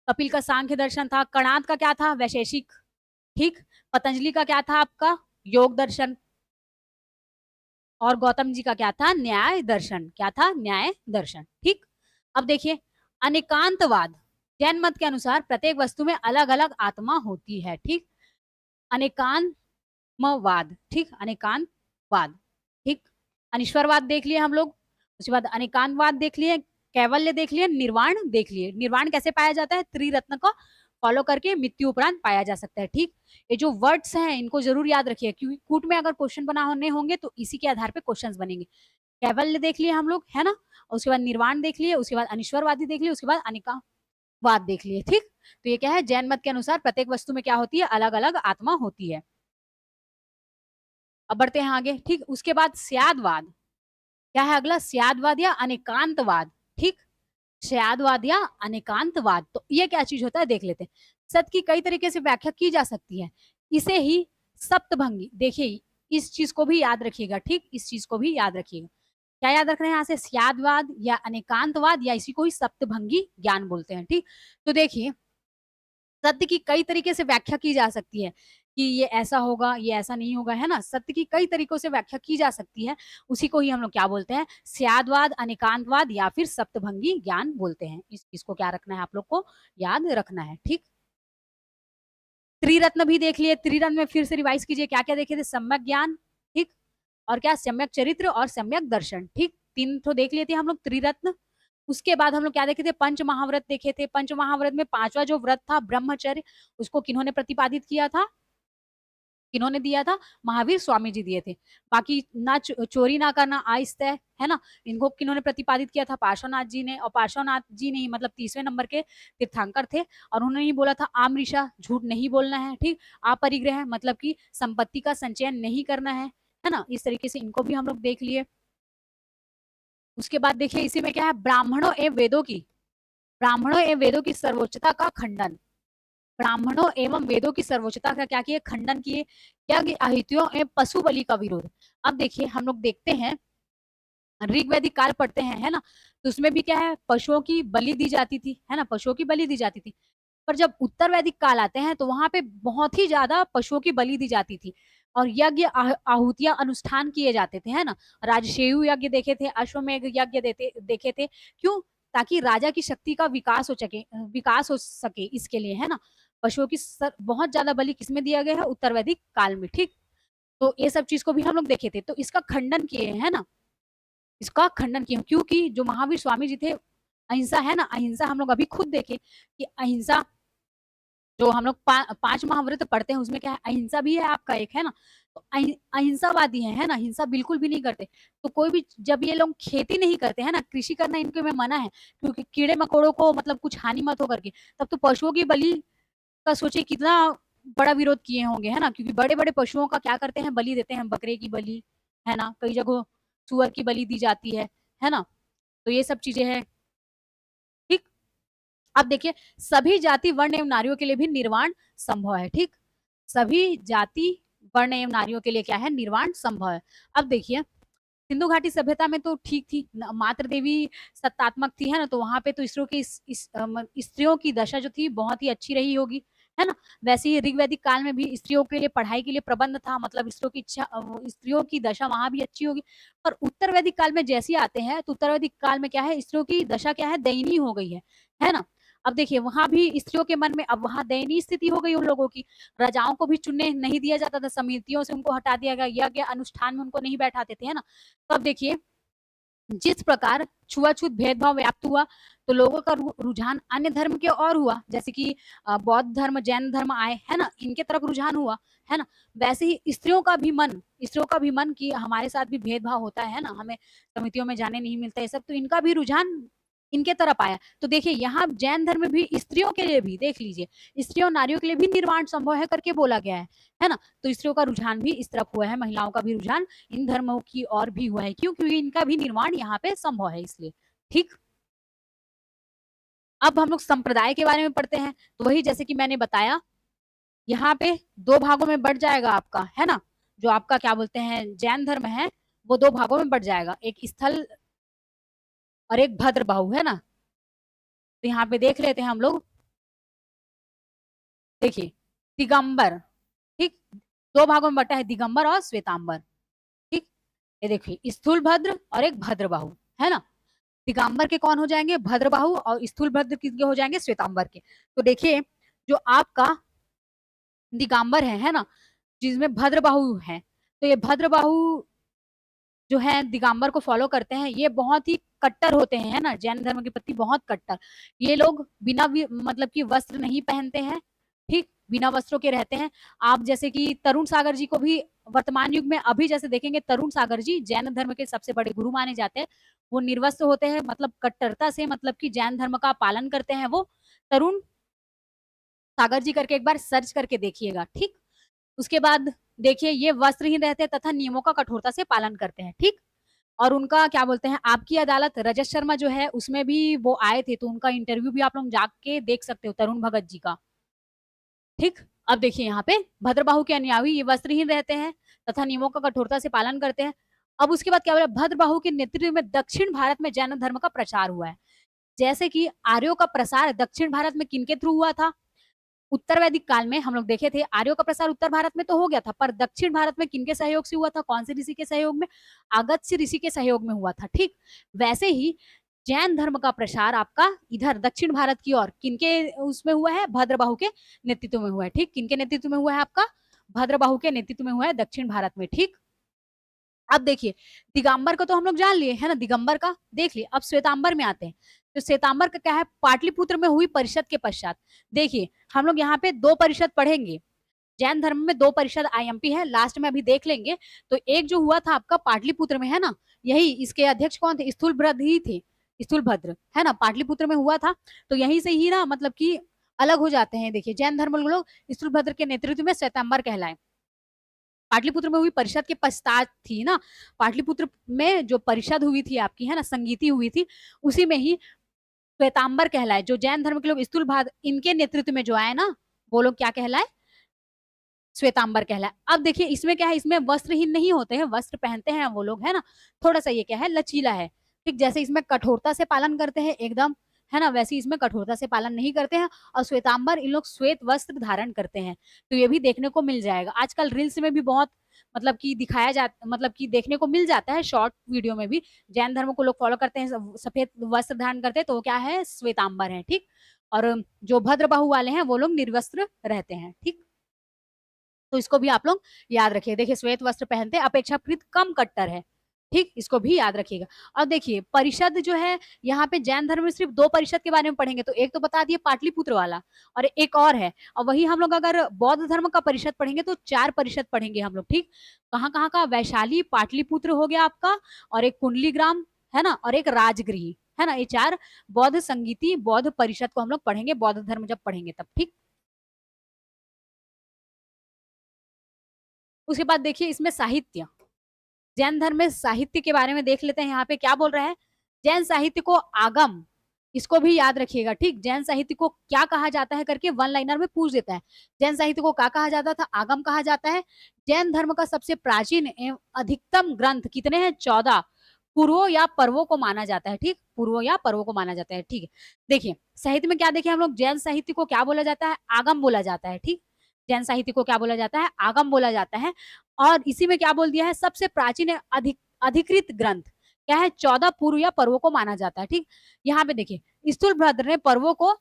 Speaker 1: कपिल का सांख्य दर्शन था। कणाद का क्या था, वैशेषिक। ठीक, पतंजलि का क्या था आपका, योग दर्शन। और गौतम जी का क्या था, न्याय दर्शन। क्या था, न्याय दर्शन। ठीक, अब देखिए, अनेकांतवाद, जैन मत के अनुसार प्रत्येक वस्तु में अलग अलग आत्मा होती है। ठीक, अनेकांतवाद, ठीक, अनेकांतवाद। ठीक, अनिश्वरवाद देख लिए हम लोग, उसके बाद अनेकांतवाद देख लिए, कैवल्य देख लिए, निर्वाण देख लिए। निर्वाण कैसे पाया जाता है, त्रिरत्न को फॉलो करके मृत्यु उपरांत पाया जा सकता है। ठीक, ये जो वर्ड्स हैं इनको जरूर याद रखिए, क्योंकि कूट में अगर क्वेश्चन बनाने होंगे तो इसी के आधार पे क्वेश्चंस बनेंगे। कैवल्य देख लिए हम लोग, है ना, उसके बाद निर्वाण देख लिए, उसके बाद अनिश्वरवादी देख लिए, उसके बाद अनिकावाद देख लिए। ठीक, तो ये क्या है, जैन मत के अनुसार प्रत्येक वस्तु में क्या होती है, अलग अलग आत्मा होती है। अब बढ़ते हैं आगे। ठीक, उसके बाद स्यादवाद, क्या है अगला, स्यादवाद या अनेकांतवाद। ठीक, स्यादवाद या अनेकांतवाद, तो ये क्या चीज होता है देख लेते हैं। सत्य की कई तरीके से व्याख्या की जा सकती है, इसे ही सप्तभंगी, देखिए इस चीज को भी याद रखिएगा। ठीक, इस चीज को भी याद रखिएगा। क्या याद रख रहे हैं यहाँ से, स्यादवाद या अनेकांतवाद, या इसी को ही सप्तभंगी ज्ञान बोलते हैं। ठीक, तो देखिए, सत्य की कई तरीके से व्याख्या की जा सकती है, कि ये ऐसा होगा, ये ऐसा नहीं होगा, है ना। सत्य की कई तरीकों से व्याख्या की जा सकती है, उसी को ही हम लोग क्या बोलते हैं, स्यादवाद, अनेकांतवाद या फिर सप्तभंगी ज्ञान बोलते हैं। इसको क्या रखना है, आप लोग को याद रखना है। ठीक, त्रिरत्न भी देख लिए, त्रिरत्न में फिर से रिवाइज कीजिए, क्या क्या देखे थे, सम्यक ज्ञान, ठीक, और क्या, सम्यक चरित्र और सम्यक दर्शन। ठीक, 3 तो देख लिए थे हम लोग त्रिरत्न। उसके बाद हम लोग क्या देखे थे, पंच महाव्रत देखे थे। पंच महाव्रत में 5वां जो व्रत था ब्रह्मचर्य, उसको किन्होंने प्रतिपादित किया था, किन्होंने दिया था, महावीर स्वामी जी दिए थे। बाकी ना चोरी ना करना, आहिस्ते, है ना, इनको किन्होंने प्रतिपादित किया था, पार्श्वनाथ जी ने। और पार्श्वनाथ जी ने, मतलब 30वें नंबर के तीर्थंकर थे, और उन्होंने ही बोला था आमृषा, झूठ नहीं बोलना है। ठीक, अपरिग्रह, मतलब कि संपत्ति का संचयन नहीं करना है ना। इस तरीके से इनको भी हम लोग देख लिए। उसके बाद देखिए, इसी में क्या है, ब्राह्मणों एवं वेदों की सर्वोच्चता का खंडन। ब्राह्मणों एवं वेदों की सर्वोच्चता का क्या किए, खंडन किए। क्या, अहित्यों एवं पशु बलि का विरोध। अब देखिए, हम लोग देखते हैं, ऋग्वैदिक काल पढ़ते हैं, है ना, तो उसमें भी क्या है, पशुओं की बलि दी जाती थी, है ना, पशुओं की बलि दी जाती थी। पर जब उत्तर वैदिक काल आते हैं तो वहां पे बहुत ही ज्यादा पशुओं की बलि दी जाती थी, और यज्ञ आहुतियां अनुष्ठान किए जाते थे, है ना। राजसेयु यज्ञ देखे थे, अश्वमेध यज्ञ देखे थे। क्यों, ताकि राजा की शक्ति का विकास हो सके, इसके लिए, है ना। पशुओं की बहुत ज्यादा बलि किसमें दिया गया है, उत्तर वैदिक काल में। ठीक, तो ये सब चीज को भी हम लोग देखे थे, तो इसका खंडन किए, है ना, इसका खंडन किया, क्योंकि जो महावीर स्वामी जी थे, अहिंसा, है ना, अहिंसा हम लोग अभी खुद देखे कि अहिंसा, जो हम लोग 5 महाव्रत पढ़ते हैं, उसमें क्या है, अहिंसा भी है आपका एक, है ना। तो अहिंसावादी है ना, हिंसा बिल्कुल भी नहीं करते। तो कोई भी, जब ये लोग खेती नहीं करते हैं ना, कृषि करना इनके में मना है, क्योंकि कीड़े मकोड़ों को मतलब कुछ हानि मत हो करके, तब तो पशुओं की बलि का सोचिए कितना बड़ा विरोध किए होंगे, है ना। क्योंकि बड़े बड़े पशुओं का क्या करते हैं, बलि देते हैं, बकरे की बलि, है ना, कई जगह सुअर की बलि दी जाती है ना। तो ये सब चीजें हैं। ठीक, अब देखिए, सभी जाति वर्ण एवं नारियों के लिए भी निर्वाण संभव है। ठीक, सभी जाति वर्ण एवं नारियों के लिए क्या है, निर्वाण संभव है। अब देखिए, सिंधु घाटी सभ्यता में तो ठीक थी, मात्र देवी सत्तात्मक थी, है ना, तो वहां पे तो स्त्रियों की स्त्रियों की दशा जो थी बहुत ही अच्छी रही होगी, है ना। वैसे ही ऋग्वैदिक काल में भी स्त्रियों के लिए पढ़ाई के लिए प्रबंध था, मतलब स्त्रियों की इच्छा, स्त्रियों की दशा वहां भी अच्छी होगी। पर उत्तर वैदिक काल में जैसे आते हैं तो उत्तर वैदिक काल में क्या है, स्त्रियों की दशा क्या है, दयनीय हो गई है ना। अब देखिए, वहां भी स्त्रियों के मन में अब वहां दयनीय स्थिति हो गई उन लोगों की। राजाओं को भी चुनने नहीं दिया जाता था, समितियों से उनको हटा दिया गया, यज्ञ अनुष्ठान में उनको नहीं बैठाते थे, है ना। तो अब देखिए, जिस प्रकार छुआछूत भेदभाव व्याप्त हुआ, तो लोगों का रुझान अन्य धर्म के और हुआ, जैसे कि बौद्ध धर्म, जैन धर्म आए, है ना, इनके तरफ रुझान हुआ, है ना। वैसे ही स्त्रियों का भी मन कि हमारे साथ भी भेदभाव होता है ना, हमें समितियों में जाने नहीं मिलता ये सब, तो इनका भी रुझान इनके तरफ आया। तो देखिए, यहाँ जैन धर्म में भी स्त्रियों के लिए भी देख लीजिए, स्त्रियों नारियों के लिए भी निर्वाण संभव है करके बोला गया है ना। तो स्त्रियों का रुझान भी इस तरफ हुआ है, महिलाओं का भी रुझान इन धर्मों की और भी हुआ है, क्यों, क्योंकि इनका भी निर्माण यहाँ पे संभव है इसलिए। ठीक, अब हम लोग संप्रदाय के बारे में पढ़ते हैं, तो वही जैसे कि मैंने बताया, यहाँ पे दो भागों में बढ़ जाएगा आपका, है ना। जो आपका क्या बोलते हैं जैन धर्म है, वो दो भागों में बढ़ जाएगा, एक स्थल और एक भद्रबाहु, है ना। तो यहाँ पे देख लेते हैं हम लोग, देखिए, दिगंबर, ठीक, दो भागों में बटा है, दिगंबर और श्वेतांबर। ठीक, ये देखिए, स्थूल भद्र और एक भद्रबाहु, है ना। दिगंबर के कौन हो जाएंगे, भद्रबाहु, और स्थूल भद्र किसके हो जाएंगे, श्वेतांबर के। तो देखिए, जो आपका दिगंबर है ना, जिसमें भद्रबाहु है, तो ये भद्रबाहु जो है दिगंबर को फॉलो करते हैं, ये बहुत ही कट्टर होते हैं, है ना, जैन धर्म के प्रति बहुत कट्टर। ये लोग बिना मतलब कि वस्त्र नहीं पहनते हैं, ठीक, बिना वस्त्रों के रहते हैं। आप जैसे कि तरुण सागर जी को भी वर्तमान युग में अभी जैसे देखेंगे, तरुण सागर जी जैन धर्म के सबसे बड़े गुरु माने जाते हैं। वो निर्वस्त्र होते हैं, मतलब कट्टरता से, मतलब कि जैन धर्म का पालन करते हैं वो। तरुण सागर जी करके एक बार सर्च करके देखिएगा, ठीक। उसके बाद देखिए, ये वस्त्रहीन रहते हैं तथा नियमों का कठोरता से पालन करते हैं, ठीक। और उनका क्या बोलते हैं, आपकी अदालत रजत शर्मा जो है उसमें भी वो आए थे, तो उनका इंटरव्यू भी आप लोग जाके देख सकते हो, तरुण भगत जी का, ठीक। अब देखिए, यहाँ पे भद्रबाहु के अनुयायी ये वस्त्रहीन रहते हैं तथा नियमों का कठोरता से पालन करते हैं। अब उसके बाद क्या बोला, भद्रबाहु के नेतृत्व में दक्षिण भारत में जैन धर्म का प्रचार हुआ है। जैसे कि आर्यों का प्रसार दक्षिण भारत में किनके थ्रू हुआ था, उत्तर वैदिक काल में हम लोग देखे थे, आर्यों का प्रसार उत्तर भारत में तो हो गया था, पर दक्षिण भारत में किनके सहयोग से हुआ था, कौन से ऋषि के सहयोग में, अगस्त्य ऋषि के सहयोग में हुआ था, ठीक। वैसे ही जैन धर्म का प्रसार आपका इधर दक्षिण भारत की ओर किनके उसमें हुआ है, भद्रबाहु के नेतृत्व में हुआ है, ठीक। किनके नेतृत्व में हुआ है आपका, भद्रबाहु के नेतृत्व में हुआ है दक्षिण भारत में, ठीक। अब देखिए, दिगंबर को तो हम लोग जान लिए, है ना, दिगंबर का देख लिए। अब श्वेतांबर में आते हैं, तो श्वेतांबर का क्या है, पाटलिपुत्र में हुई परिषद के पश्चात। देखिए, हम लोग यहाँ पे दो परिषद पढ़ेंगे, जैन धर्म में दो परिषद आईएमपी है, लास्ट में अभी देख लेंगे। तो एक जो हुआ था आपका पाटलिपुत्र में, है ना, यही इसके अध्यक्ष कौन थे, स्थूल भद्र ही थे, स्थूल भद्र, है ना, पाटलिपुत्र में हुआ था। तो यहीं से ही ना, मतलब कि अलग हो जाते हैं। देखिए, जैन धर्म लोग स्थूल भद्र के नेतृत्व में श्वेतांबर कहलाए। पाटलिपुत्र में हुई परिषद के पश्चात थी ना, पाटलिपुत्र में जो परिषद हुई थी आपकी, है ना, संगीति हुई थी, उसी में ही श्वेतांबर कहलाए। जो जैन धर्म के लोग स्थूल भाद इनके नेतृत्व में जो आए ना, वो लोग क्या कहलाए, श्वेतांबर कहलाए। अब देखिए, इसमें क्या है, इसमें वस्त्रहीन नहीं होते हैं, वस्त्र पहनते हैं वो लोग, है ना। थोड़ा सा ये क्या है, लचीला है, ठीक। जैसे इसमें कठोरता से पालन करते हैं एकदम, है ना, वैसे इसमें कठोरता से पालन नहीं करते हैं। और श्वेतांबर इन लोग श्वेत वस्त्र धारण करते हैं, तो ये भी देखने को मिल जाएगा आजकल रील्स में भी बहुत, मतलब कि दिखाया जाता, मतलब कि देखने को मिल जाता है शॉर्ट वीडियो में भी। जैन धर्म को लोग फॉलो करते हैं, सफेद वस्त्र धारण करते हैं, तो वो क्या है, श्वेतांबर है, ठीक। और जो भद्रबाहु वाले हैं वो लोग निर्वस्त्र रहते हैं, ठीक। तो इसको भी आप लोग याद रखिए। देखिए, श्वेत वस्त्र पहनते अपेक्षाकृत कम कट्टर है, ठीक, इसको भी याद रखिएगा। और देखिए, परिषद जो है, यहाँ पे जैन धर्म में सिर्फ दो परिषद के बारे में पढ़ेंगे, तो एक तो बता दिए पाटलिपुत्र वाला, और एक और है। और वही हम लोग अगर बौद्ध धर्म का परिषद पढ़ेंगे तो चार परिषद पढ़ेंगे हम लोग, ठीक। कहाँ कहाँ का, वैशाली, पाटलिपुत्र हो गया आपका, और एक कुंडलीग्राम, है ना, और एक राजगृह, है ना। ये चार बौद्ध संगीति बौद्ध परिषद को हम लोग पढ़ेंगे बौद्ध धर्म जब पढ़ेंगे तब, ठीक। उसके बाद देखिए, इसमें साहित्य, जैन धर्म में साहित्य के बारे में देख लेते हैं। यहाँ पे क्या बोल रहा है, जैन साहित्य को आगम इसको भी याद रखिएगा, ठीक। जैन साहित्य को क्या कहा जाता है करके वन लाइनर में पूछ देता है। जैन साहित्य को क्या कहा जाता था? आगम कहा जाता है। जैन धर्म का सबसे प्राचीन एवं अधिकतम ग्रंथ कितने हैं? 14 पूर्वों या पर्वों को माना जाता है, ठीक। पूर्वों या पर्वों को माना जाता है, ठीक है। देखिए साहित्य में क्या देखे हम लोग, जैन साहित्य को क्या बोला जाता है? आगम बोला जाता है, ठीक। जैन साहित्य को क्या बोला जाता है? आगम बोला जाता है। और इसी में क्या बोल दिया है? सबसे प्राचीन अधिकृत ग्रंथ क्या है? 14 पूर्व या पर्वों को माना जाता है, ठीक। यहाँ पे देखिए स्थूलभद्र ने पर्वों को,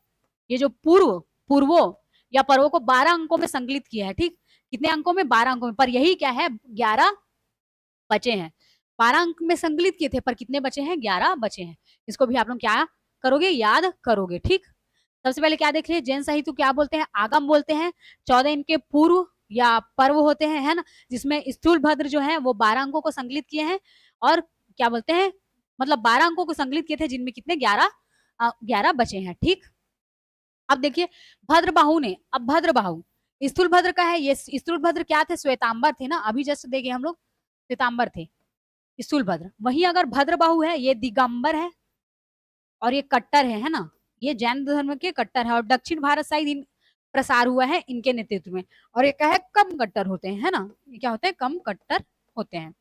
Speaker 1: ये जो पूर्वों या पर्वों को 12 अंकों में संकलित किया है, ठीक। कितने अंकों में? 12 अंकों में। पर यही क्या है? 11 बचे हैं। 12 अंक में संकलित किए थे पर कितने बचे हैं? 11 बचे हैं। इसको भी आप लोग क्या करोगे? याद करोगे, ठीक। सबसे पहले क्या देख रहे हैं? जैन साहित्य क्या बोलते हैं? आगम बोलते हैं। 14 इनके पूर्व या पर्व होते हैं, है ना, जिसमें स्थूलभद्र जो है वो 12 अंकों को संकलित किए हैं। और क्या बोलते हैं, मतलब 12 अंकों को संकलित किए थे, जिनमें कितने? 11 बचे हैं, ठीक। अब देखिए भद्रबाहु ने, अब भद्रबाहु स्थूल भद्र का है। ये स्थूल भद्र क्या थे? श्वेतांबर थे ना, अभी जस्ट देखे हम लोग श्वेतांबर थे स्थूल भद्र। वही अगर भद्रबाहु है, ये दिगंबर है और ये कट्टर है ना, ये जैन धर्म के कट्टर है। और दक्षिण भारत साइड इन प्रसार हुआ है इनके नेतृत्व में। और ये क्या है? कम कट्टर होते हैं, है ना, ये क्या होते हैं? कम कट्टर होते हैं।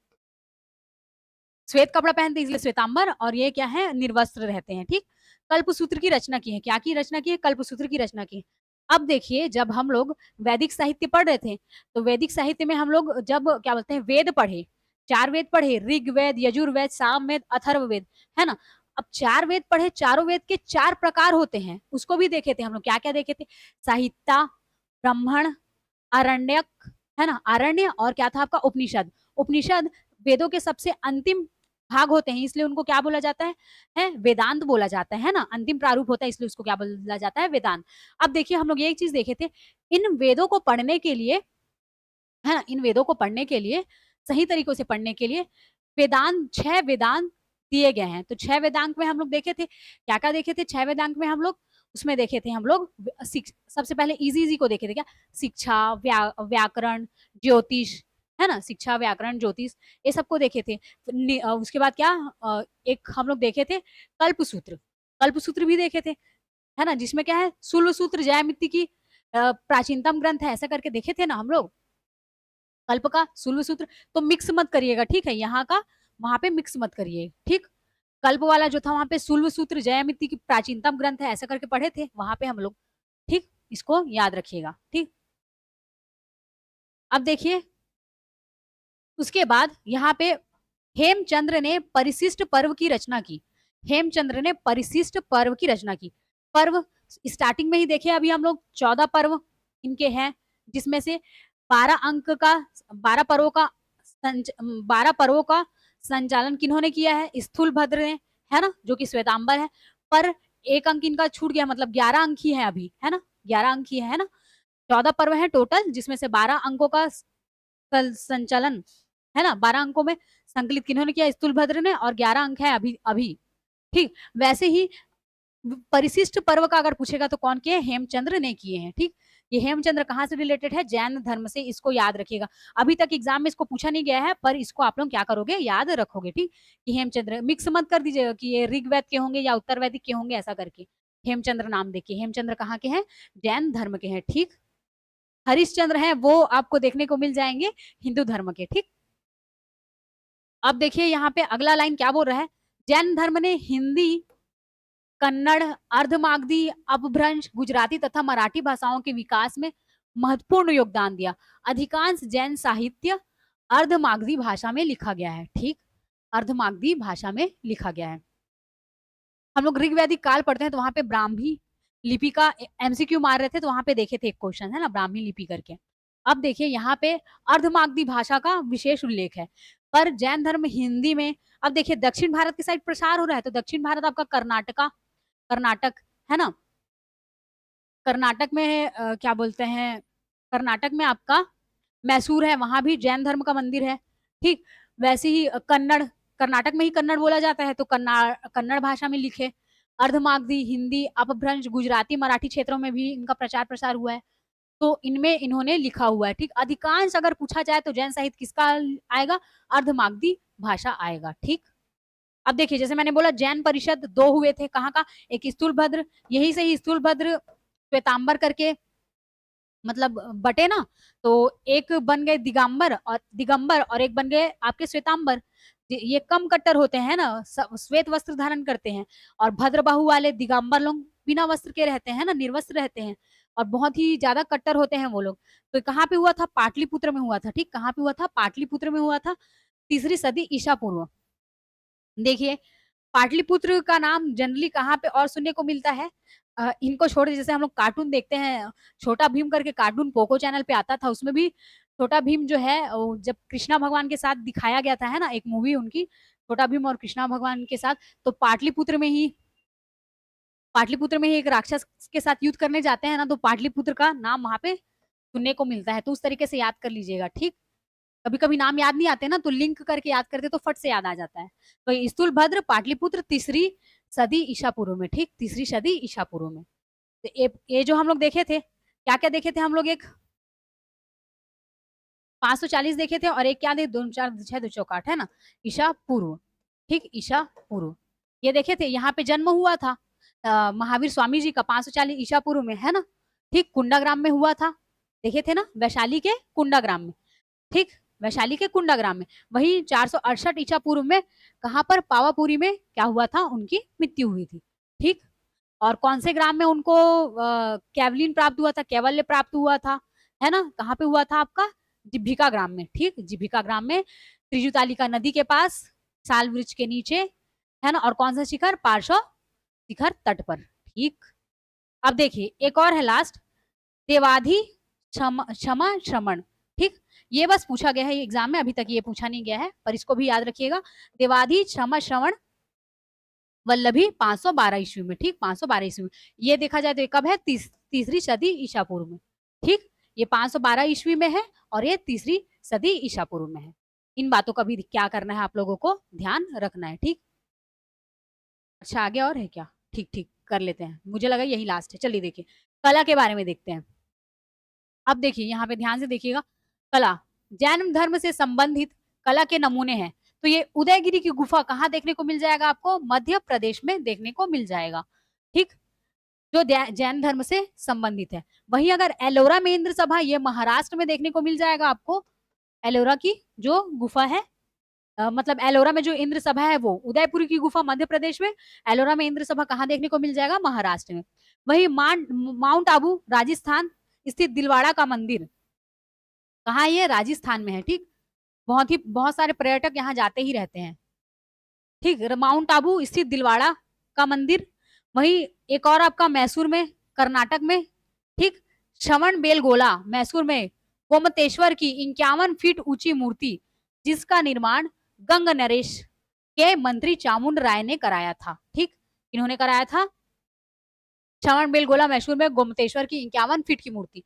Speaker 1: श्वेत कपड़ा पहनते हैं इसलिए श्वेतांबर, और ये क्या है? निर्वस्त्र रहते हैं, ठीक। कल्पसूत्र की रचना की है। क्या की रचना की है? कल्पसूत्र की रचना की। अब देखिए जब हम लोग वैदिक साहित्य पढ़ रहे थे, तो वैदिक साहित्य में हम लोग जब क्या बोलते हैं, वेद पढ़े, 4 वेद पढ़े, ऋग्वेद, यजुर्वेद, सामवेद, अथर्ववेद, है ना। अब 4 वेद पढ़े, चारों वेद के 4 प्रकार होते हैं, उसको भी देखे थे हम लोग। क्या क्या देखे थे? साहित्य, ब्राह्मण, आरण्यक, है ना, आरण्य, और क्या था आपका? उपनिषद। उपनिषद वेदों के सबसे अंतिम भाग होते हैं, इसलिए उनको क्या बोला जाता है वेदांत बोला जाता है ना। अंतिम प्रारूप होता है, इसलिए उसको क्या बोला जाता है? वेदांत। अब देखिए हम लोग ये एक चीज देखे थे, इन वेदों को पढ़ने के लिए, है ना, इन वेदों को पढ़ने के लिए, सही तरीकों से पढ़ने के लिए वेदांत, 6 वेदांत दिए गए हैं। तो 6 वेदांत में हम लोग देखे थे, क्या क्या देखे थे? 6 वेदांत में हम लोग उसमें देखे थे हम लोग सबसे पहले इजी इजी को देखे थे, क्या? शिक्षा, व्याकरण, ज्योतिष, है ना, शिक्षा, व्याकरण, ज्योतिष, ये सबको देखे थे। उसके बाद क्या, एक हम लोग देखे थे कल्पसूत्र। कल्पसूत्र भी देखे थे, है ना, जिसमें क्या है? सूल्व सूत्र ज्यामिति की प्राचीनतम ग्रंथ है, ऐसा करके देखे थे ना हम लोग। कल्प का, सूल्व सूत्र। तो मिक्स मत करिएगा, ठीक है, यहाँ का वहां पे मिक्स मत करिए, ठीक। कल्प वाला जो था वहां पे सूल्व सूत्र जयमिति की प्राचीनतम ग्रंथ है, ऐसा करके पढ़े थे वहां पे हम लोग, ठीक। इसको याद रखिएगा, ठीक। अब देखिए उसके बाद यहाँ पे हेमचंद्र ने परिशिष्ट पर्व की रचना की। हेमचंद्र ने परिशिष्ट पर्व की रचना की। पर्व स्टार्टिंग में ही देखे, अभी हम लोग 14 पर्व इनके हैं, जिसमें से 12 अंक का, 12 पर्वों का 12 पर्वों का संचालन किन्होंने किया है? स्थूलभद्र ने, है ना, जो कि श्वेतांबर है। पर एक अंक इनका छूट गया, मतलब 11 अंक ही है अभी, है ना, 11 अंक ही है ना। 14 पर्व है टोटल, जिसमें से 12 अंकों का संचालन, है ना, 12 अंकों में संकलित किन्होंने किया? स्थूलभद्र ने। और 11 अंक है अभी अभी, ठीक। वैसे ही परिशिष्ट पर्व का अगर पूछेगा तो कौन किए? हेमचंद्र ने किए हैं, ठीक। ये हेमचंद्र कहाँ से रिलेटेड है? जैन धर्म से, इसको याद रखिएगा। अभी तक एग्जाम में इसको पूछा नहीं गया है, पर इसको आप लोग क्या करोगे? याद रखोगे, ठीक। कि हेमचंद्र, मिक्स मत कर दीजिएगा कि ये ऋग्वेद के होंगे या उत्तर वैदिक के होंगे, ऐसा करके। हेमचंद्र नाम देखिए, हेमचंद्र कहाँ के हैं? जैन धर्म के हैं, ठीक। हरिश्चंद्र हैं, वो आपको देखने को मिल जाएंगे हिंदू धर्म के, ठीक। अब देखिए यहाँ पे अगला लाइन क्या बोल रहा है? जैन धर्म ने हिंदी, कन्नड़, अर्धमागधी, अपभ्रंश, गुजराती तथा मराठी भाषाओं के विकास में महत्वपूर्ण योगदान दिया। अधिकांश जैन साहित्य अर्धमागधी भाषा में लिखा गया है, ठीक। अर्धमागधी भाषा में लिखा गया है। हम लोग ऋग्वैदिक काल पढ़ते हैं तो वहां पे ब्राह्मी लिपि का एमसीक्यू मार रहे थे, तो वहां पे देखे थे एक क्वेश्चन, है ना, ब्राह्मी लिपि करके। अब देखिए यहाँ पे अर्धमागधी भाषा का विशेष उल्लेख है। पर जैन धर्म हिंदी में, अब देखिए दक्षिण भारत की साइड प्रसार हो रहा है, तो दक्षिण भारत आपका कर्नाटक, है ना, कर्नाटक में क्या बोलते हैं, कर्नाटक में आपका मैसूर है, वहां भी जैन धर्म का मंदिर है, ठीक। वैसे ही कन्नड़, कर्नाटक में ही कन्नड़ बोला जाता है, तो कन्नड़ भाषा में लिखे। अर्धमागधी, हिंदी, अपभ्रंश, गुजराती, मराठी क्षेत्रों में भी इनका प्रचार प्रसार हुआ है, तो इनमें इन्होंने लिखा हुआ है, ठीक। अधिकांश अगर पूछा जाए तो जैन साहित्य किसका आएगा? अर्धमागधी भाषा आएगा, ठीक। अब देखिए जैसे मैंने बोला जैन परिषद दो हुए थे, कहाँ का, एक स्थूलभद्र, यही से ही स्थूलभद्र श्वेतांबर करके मतलब बटे ना, तो एक बन गए दिगंबर और एक बन गए आपके श्वेतांबर। ये कम कट्टर होते हैं ना, श्वेत वस्त्र धारण करते हैं, और भद्रबाहु वाले दिगंबर लोग बिना वस्त्र के रहते हैं ना, निर्वस्त्र रहते हैं, और बहुत ही ज्यादा कट्टर होते हैं वो लोग। तो कहाँ पे हुआ था, पाटलिपुत्र में हुआ था, ठीक, कहाँ पे हुआ था, पाटलिपुत्र में हुआ था, तीसरी सदी ईसा पूर्व। देखिए पाटलिपुत्र का नाम जनरली कहाँ पे और सुनने को मिलता है, इनको छोड़ जैसे हम लोग कार्टून देखते हैं, छोटा भीम करके कार्टून पोको चैनल पे आता था, उसमें भी छोटा भीम जो है जब कृष्णा भगवान के साथ दिखाया गया था, है ना, एक मूवी उनकी छोटा भीम और कृष्णा भगवान के साथ, तो पाटलिपुत्र में ही एक राक्षस के साथ युद्ध करने जाते हैं ना, तो पाटलिपुत्र का नाम वहां पे सुनने को मिलता है, तो उस तरीके से याद कर लीजिएगा, ठीक। कभी कभी नाम याद नहीं आते ना, तो लिंक करके याद करते तो फट से याद आ जाता है। तो स्थूलभद्र पाटलिपुत्र तीसरी सदी ईसा पूर्व में, ठीक, तीसरी सदी ईसा पूर्व में। तो ये जो हम लोग देखे थे, क्या क्या देखे थे हम लोग, एक 540 देखे थे, और एक क्या देखे, 2 4 6 2 चौक 8, है ना, ईसा पूर्व, ठीक, ईसा पूर्व ये देखे थे। यहाँ पे जन्म हुआ था महावीर स्वामी जी का 540 ईसा पूर्व में, है ना, ठीक, कुंडाग्राम में हुआ था, देखे थे ना, वैशाली के कुंडाग्राम में, ठीक, वैशाली के कुंडाग्राम में। वही 468 ईसा पूर्व में कहां पर, पावापुरी में क्या हुआ था, उनकी मृत्यु हुई थी, ठीक। और कौन से ग्राम में उनको कैवलिन प्राप्त हुआ था, कैवल्य प्राप्त हुआ था, है ना, कहाँ पे हुआ था आपका, जिभ्भिका ग्राम में, ठीक, जिभ्भिका ग्राम में, त्रिजुतालिका नदी के पास, साल वृक्ष के नीचे, है ना, और कौन सा शिखर, पार्श्व शिखर तट पर, ठीक। अब देखिए एक और है लास्ट, देवाधि क्षमा श्रमण, ठीक, ये बस पूछा गया है एग्जाम में, अभी तक ये पूछा नहीं गया है, पर इसको भी याद रखिएगा। देवाधि क्षमा श्रवण वल्लभी 512 ईस्वी में, ठीक, 512 ईस्वी में। ये देखा जाए तो ये कब है, तीसरी सदी ईसा पूर्व में, ठीक, ये 512 ईस्वी में है, और ये तीसरी सदी ईसा पूर्व में है। इन बातों का भी क्या करना है, आप लोगों को ध्यान रखना है, ठीक। अच्छा आगे और है क्या, ठीक ठीक कर लेते हैं, मुझे लगा यही लास्ट है। चलिए देखिए कला के बारे में देखते हैं। अब देखिए यहाँ पे ध्यान से देखिएगा, कला, जैन धर्म से संबंधित कला के नमूने हैं। तो ये उदयगिरी की गुफा कहाँ देखने को मिल जाएगा आपको, मध्य प्रदेश में देखने को मिल जाएगा, ठीक, जो जैन धर्म से संबंधित है। वहीं अगर एलोरा में इंद्र सभा, ये महाराष्ट्र में देखने को मिल जाएगा आपको, एलोरा की जो गुफा है, मतलब एलोरा में जो इंद्र सभा है वो उदयपुरी की गुफा मध्य प्रदेश में, एलोरा में इंद्र सभा कहाँ देखने को मिल जाएगा, महाराष्ट्र में। वही माउंट आबू राजस्थान स्थित दिलवाड़ा का मंदिर, कहाँ, ये राजस्थान में है, ठीक, बहुत सारे पर्यटक यहाँ जाते ही रहते हैं, ठीक, माउंट आबू स्थित दिलवाड़ा का मंदिर। वही एक और आपका मैसूर में, कर्नाटक में, ठीक, श्रवण बेलगोला मैसूर में, गोमतेश्वर की 51 फीट ऊंची मूर्ति, जिसका निर्माण गंग नरेश के मंत्री चामुंड राय ने कराया था, ठीक, इन्होंने कराया था, श्रवण बेलगोला मैसूर में गोमतेश्वर की 51 फीट की मूर्ति।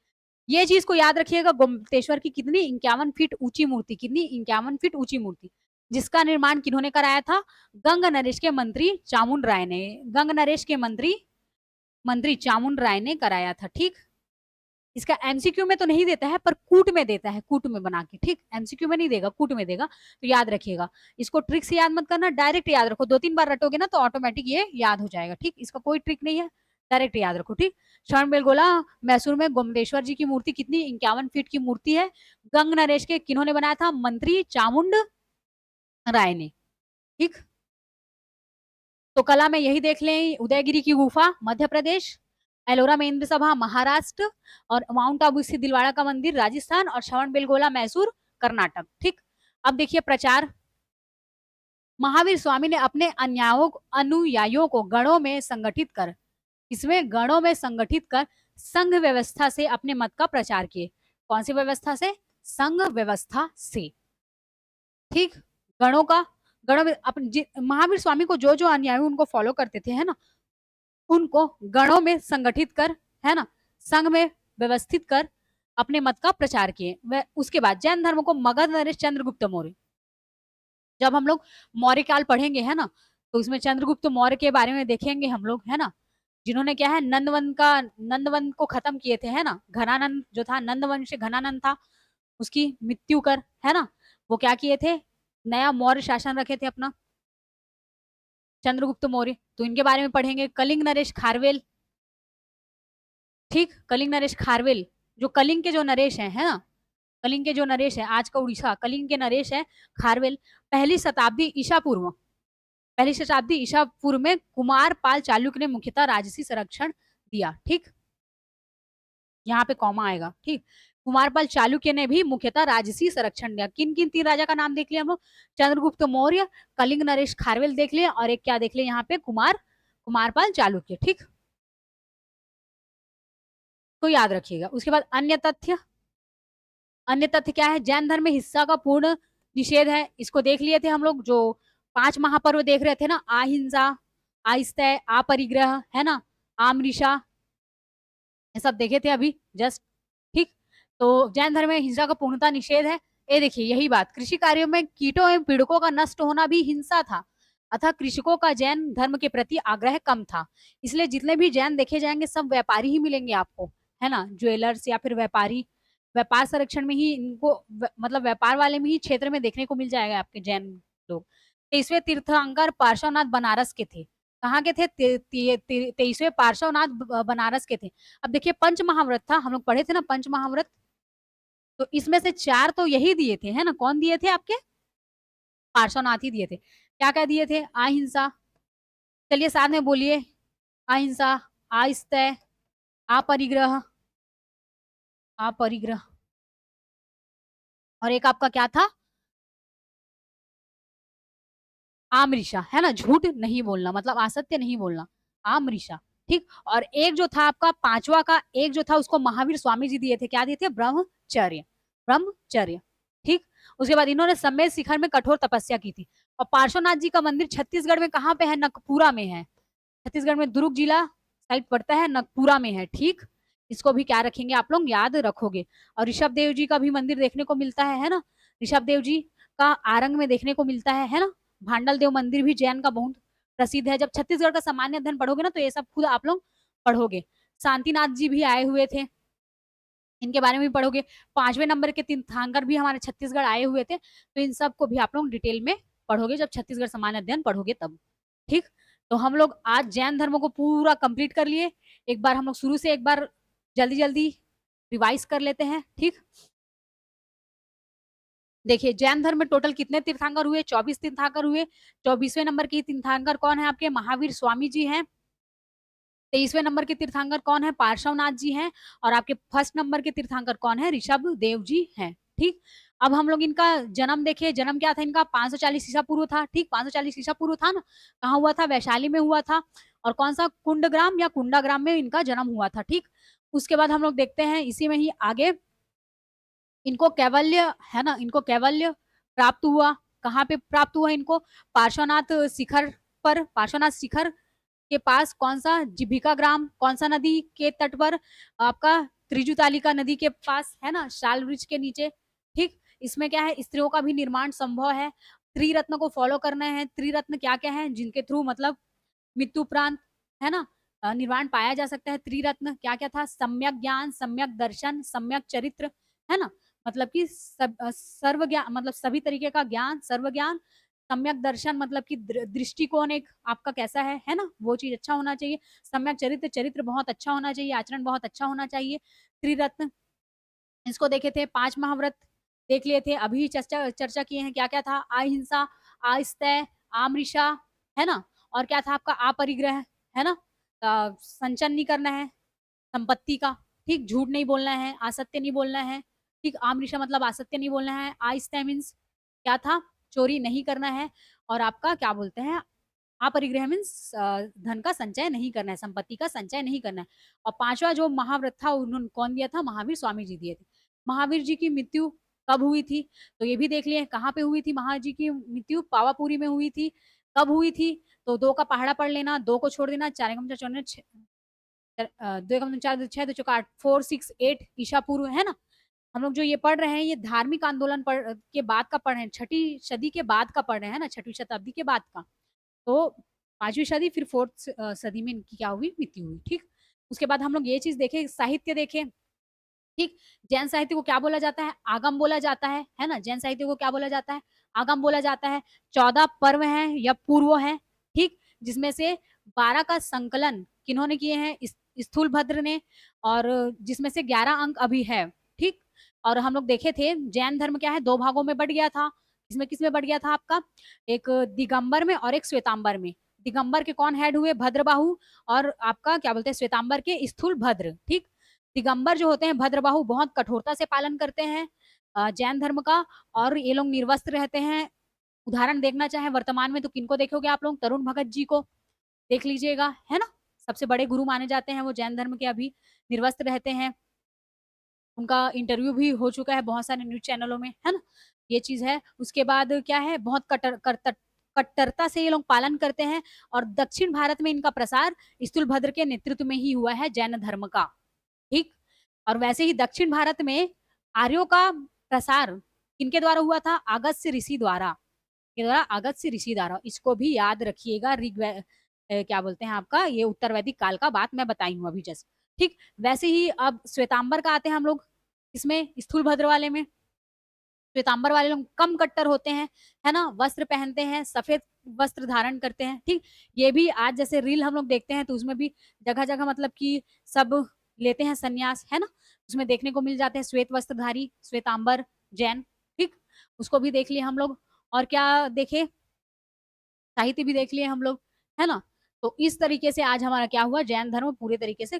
Speaker 1: ये चीज को याद रखिएगा, गोमतेश्वर की कितनी, 51 फीट ऊंची मूर्ति, कितनी, 51 फीट ऊंची मूर्ति, जिसका निर्माण किन्होंने कराया था, गंग नरेश के मंत्री चामुंड राय ने, गंग नरेश के मंत्री मंत्री चामुंड राय ने कराया था, ठीक। इसका एमसीक्यू में तो नहीं देता है, पर कूट में देता है, कूट में बना के, ठीक, एमसीक्यू में नहीं देगा, कूट में देगा, तो याद रखिएगा। इसको ट्रिक से याद मत करना, डायरेक्ट याद रखो, 2 3 बार रटोगे ना तो ऑटोमेटिक ये याद हो जाएगा, ठीक, इसका कोई ट्रिक नहीं है, डायरेक्ट याद रखो, ठीक। श्रवण बेलगोला मैसूर में गोमतेश्वर जी की मूर्ति कितनी, 51 फीट की मूर्ति है, गंग नरेश के किन्होंने बनाया था, मंत्री चामुंड राय ने, ठीक। तो कला में यही देख लें, उदयगिरी की गुफा मध्य प्रदेश, एलोरा में इंद्र सभा महाराष्ट्र, और माउंट आबू स्थित दिलवाड़ा का मंदिर राजस्थान, और श्रवण बेलगोला मैसूर कर्नाटक, ठीक। अब देखिए प्रचार, महावीर स्वामी ने अपने अनुयायियों को गणों में संगठित कर, इसमें गणों में संगठित कर संघ व्यवस्था से अपने मत का प्रचार किए। कौन सी व्यवस्था से, संघ व्यवस्था से, ठीक, गणों का, गणों में अपने महावीर स्वामी को जो जो अनुयायी उनको फॉलो करते थे, है ना, उनको गणों में संगठित कर, है ना, संघ में व्यवस्थित कर अपने मत का प्रचार किए। वह उसके बाद जैन धर्म को मगध नरेश चंद्रगुप्त मौर्य, जब हम लोग मौर्य काल पढ़ेंगे, है ना, तो इसमें चंद्रगुप्त मौर्य के बारे में देखेंगे हम लोग, है ना, जिन्होंने क्या है, नंदवन को खत्म किए थे, है ना, घनानंद जो था, नंदवंश घनानंद था, उसकी मृत्यु कर, है ना, वो क्या किए थे, नया मौर्य शासन रखे थे अपना, चंद्रगुप्त मौर्य, तो इनके बारे में पढ़ेंगे। कलिंग नरेश खारवेल, ठीक, कलिंग नरेश खारवेल, जो कलिंग के जो नरेश हैं, है ना, कलिंग के जो नरेश है, आज का उड़ीसा, कलिंग के नरेश है खारवेल। पहली शताब्दी ईसा पूर्व, पहली शताब्दी ईसा पूर्व में कुमार पाल चालुक्य ने मुख्यतः राजसी संरक्षण दिया, ठीक, यहाँ पे कॉमा आएगा, ठीक। कुमारपाल चालुक्य ने भी मुख्यतः राजसी संरक्षण दिया। किन किन तीन राजा का नाम देख लिया हम लोग, चंद्रगुप्त मौर्य, कलिंग नरेश खारवेल देख लिया, और एक क्या देख लिया यहाँ पे, कुमारपाल चालुक्य, ठीक, तो याद रखिएगा। उसके बाद अन्य तथ्य, अन्य तथ्य क्या है, जैन धर्म में हिस्सा का पूर्ण निषेध है, इसको देख लिए थे हम लोग, जो 5 महापर्व देख रहे थे ना, अहिंसा, आइस्तय, अपरिग्रह, है ना, आमरिषा, ये सब देखे थे अभी जस्ट, ठीक। तो जैन धर्म में हिंसा का पूर्णता निषेध है। ये देखिए यही बात, कृषि कार्यों में कीटों एवं पीड़कों का नष्ट होना भी हिंसा था, अतः कृषकों का जैन धर्म के प्रति आग्रह कम था। इसलिए जितने भी जैन देखे जाएंगे सब व्यापारी ही मिलेंगे आपको, है ना, ज्वेलर्स या फिर व्यापारी, व्यापार संरक्षण में ही इनको मतलब व्यापार वाले में ही क्षेत्र में देखने को मिल जाएगा आपके जैन लोग। 23वें तीर्थंकर पार्श्वनाथ बनारस के थे, कहाँ के थे, 23वें पार्श्वनाथ बनारस के थे। अब देखिए पंच महाव्रत था, हम लोग पढ़े थे ना पंच महाव्रत, तो इसमें से 4 तो यही दिए थे, है ना, कौन दिए थे आपके, पार्श्वनाथ ही दिए थे। क्या क्या दिए थे, अहिंसा, चलिए साथ में बोलिए, अहिंसा, आस्तेय, अपरिग्रह, अपरिग्रह, और एक आपका क्या था, आमरिषा, है ना, झूठ नहीं बोलना, मतलब असत्य नहीं बोलना, आमरिषा, ठीक। और एक जो था आपका 5वां का, एक जो था उसको महावीर स्वामी जी दिए थे, क्या दिए थे, ब्रह्मचर्य, ब्रह्मचर्य, ठीक। उसके बाद इन्होंने सम्मेद शिखर में कठोर तपस्या की थी। और पार्श्वनाथ जी का मंदिर छत्तीसगढ़ में कहाँ पे है, नकपुरा में है, छत्तीसगढ़ में दुर्ग जिला साइड पड़ता है, नकपुरा में है, ठीक। इसको भी क्या रखेंगे आप लोग, याद रखोगे। और ऋषभ देव जी का भी मंदिर देखने को मिलता है ना, ऋषभ देव जी का आरंग में देखने को मिलता है ना। भांडल देव मंदिर भी जैन का बहुत प्रसिद्ध है। जब छत्तीसगढ़ का सामान्य अध्ययन पढ़ोगे ना तो ये सब खुद आप लोग पढ़ोगे। शांतिनाथ जी भी आए हुए थे, इनके बारे में भी पढ़ोगे। 5वें नंबर के तीर्थंकर भी हमारे छत्तीसगढ़ आए हुए थे, तो इन सबको भी आप लोग डिटेल में पढ़ोगे जब छत्तीसगढ़ सामान्य अध्ययन पढ़ोगे तब, ठीक। तो हम लोग आज जैन धर्म को पूरा कंप्लीट कर लिए। एक बार हम लोग शुरू से एक बार जल्दी जल्दी रिवाइज कर लेते हैं, ठीक। देखिए जैन धर्म में टोटल कितने तीर्थंकर हुए, 24 तीर्थंकर हुए। 24वें नंबर के तीर्थंकर कौन है आपके, महावीर स्वामी जी हैं। 23वें नंबर के तीर्थंकर कौन है, पार्श्वनाथ जी हैं। और आपके फर्स्ट नंबर के तीर्थंकर कौन है, ऋषभ देव जी हैं, ठीक। अब हम लोग इनका जन्म देखे, जन्म क्या था इनका, 540 ईसा पूर्व था, ठीक, 540 ईसा पूर्व था ना। कहाँ हुआ था, वैशाली में हुआ था। और कौन सा, कुंडग्राम या कुंडाग्राम में इनका जन्म हुआ था, ठीक। उसके बाद हम लोग देखते हैं इसी में ही आगे, इनको कैवल्य, है ना, इनको कैवल्य प्राप्त हुआ। कहाँ पे प्राप्त हुआ इनको, पार्श्वनाथ शिखर पर, पार्श्वनाथ शिखर के पास, कौन सा, जीभिका ग्राम, कौन सा नदी के तट पर आपका, त्रिजुतालिका नदी के पास, है ना, शाल वृक्ष के नीचे, ठीक। इसमें क्या है, स्त्रियों का भी निर्माण संभव है। त्रिरत्न को फॉलो करना है। त्रिरत्न क्या क्या है, जिनके थ्रू मतलब मृत्यु उपरांत, है ना, निर्वाण पाया जा सकता है। त्रिरत्न क्या क्या था, सम्यक ज्ञान, सम्यक दर्शन, सम्यक चरित्र, है ना, मतलब कि सर्व ज्ञान, मतलब सभी तरीके का ज्ञान, सर्व ज्ञान, सम्यक दर्शन मतलब कि दृष्टिकोण एक आपका कैसा है ना, वो चीज अच्छा होना चाहिए। सम्यक चरित्र, चरित्र बहुत अच्छा होना चाहिए, आचरण बहुत अच्छा होना चाहिए। त्रिरत्न, इसको देखे थे। 5 महाव्रत देख लिए थे, अभी चर्चा चर्चा किए हैं, क्या क्या था, अहिंसा, आस्तेय, आमरिषा, है ना, और क्या था आपका, अपरिग्रह, है ना, संचन नहीं करना है संपत्ति का, ठीक, झूठ नहीं बोलना है, असत्य नहीं बोलना है, ठीक। आमनिशा मतलब असत्य नहीं बोलना है। आइस्ते मीन्स क्या था, चोरी नहीं करना है। और आपका क्या बोलते हैं, अपरिग्रह मीन्स धन का संचय नहीं करना है, संपत्ति का संचय नहीं करना है। और 5वां जो महाव्रत था उन्होंने कौन दिया था, महावीर स्वामी जी दिए थे। महावीर जी की मृत्यु कब हुई थी, तो ये भी देख लिए कहाँ पे हुई थी। महावीर जी की मृत्यु पावापुरी में हुई थी। कब हुई थी, तो 2 का पहाड़ा पढ़ लेना, 2 को छोड़ देना, 4 एकम 4 2 एकम 4 6 2 4 8 4 6 8 ईसा पूर्व, है ना। हम लोग जो ये पढ़ रहे हैं ये धार्मिक आंदोलन के बाद का पढ़ रहे हैं, 6ठी सदी के बाद का पढ़ रहे हैं ना, 6ठी शताब्दी के बाद का। तो 5वीं सदी फिर 4th सदी में इनकी क्या हुई, मृत्यु हुई, ठीक। उसके बाद हम लोग ये चीज देखे, साहित्य देखे, ठीक। जैन साहित्य को क्या बोला जाता है, आगम बोला जाता है ना। जैन साहित्य को क्या बोला जाता है, आगम बोला जाता है। 14 पर्व हैं या पूर्व हैं, ठीक। जिसमें से 12 का संकलन किन्होंने किए हैं, स्थूलभद्र ने, और जिसमें से 11 अंक अभी है, ठीक। और हम लोग देखे थे जैन धर्म क्या है, दो भागों में बढ़ गया था। इसमें किसमें बढ़ गया था आपका, एक दिगंबर में और एक श्वेतांबर में। दिगंबर के कौन हेड हुए, भद्रबाहु, और आपका क्या बोलते हैं श्वेतांबर के स्थूल भद्र, ठीक। दिगंबर जो होते हैं भद्रबाहु बहुत कठोरता से पालन करते हैं जैन धर्म का, और ये लोग निर्वस्त्र रहते हैं। उदाहरण देखना चाहे वर्तमान में तो किनको देखोगे आप लोग, तरुण भगत जी को देख लीजिएगा, है ना। सबसे बड़े गुरु माने जाते हैं वो जैन धर्म के, अभी निर्वस्त्र रहते हैं। उनका इंटरव्यू भी हो चुका है बहुत सारे न्यूज चैनलों में, है ना। ये चीज है। उसके बाद क्या है, बहुत कट्टरता से ये लोग पालन करते हैं, और दक्षिण भारत में इनका प्रसार स्थूलभद्र के नेतृत्व में ही हुआ है जैन धर्म का, ठीक। और वैसे ही दक्षिण भारत में आर्यों का प्रसार किनके द्वारा हुआ था, अगस्त्य ऋषि द्वारा, के द्वारा, अगस्त्य ऋषि द्वारा। इसको भी याद रखिएगा। क्या बोलते हैं आपका, ये उत्तर वैदिक काल का बात मैं बताई हूँ अभी जस्ट, ठीक। वैसे ही अब श्वेतांबर का आते हैं हम लोग, इसमें स्थूल भद्र वाले में। श्वेतांबर वाले लोग कम कट्टर होते हैं, है ना, वस्त्र पहनते हैं, सफेद वस्त्र धारण करते हैं, ठीक। ये भी आज जैसे रील हम लोग देखते हैं तो उसमें भी जगह जगह मतलब कि सब लेते हैं संन्यास, है ना। उसमें देखने को मिल जाते हैं श्वेत वस्त्रधारी, श्वेतांबर जैन, ठीक। उसको भी देख लिए हम लोग। और क्या देखे, साहित्य भी देख लिए हम लोग, है ना। तो इस तरीके से आज हमारा क्या हुआ, जैन धर्म पूरे तरीके से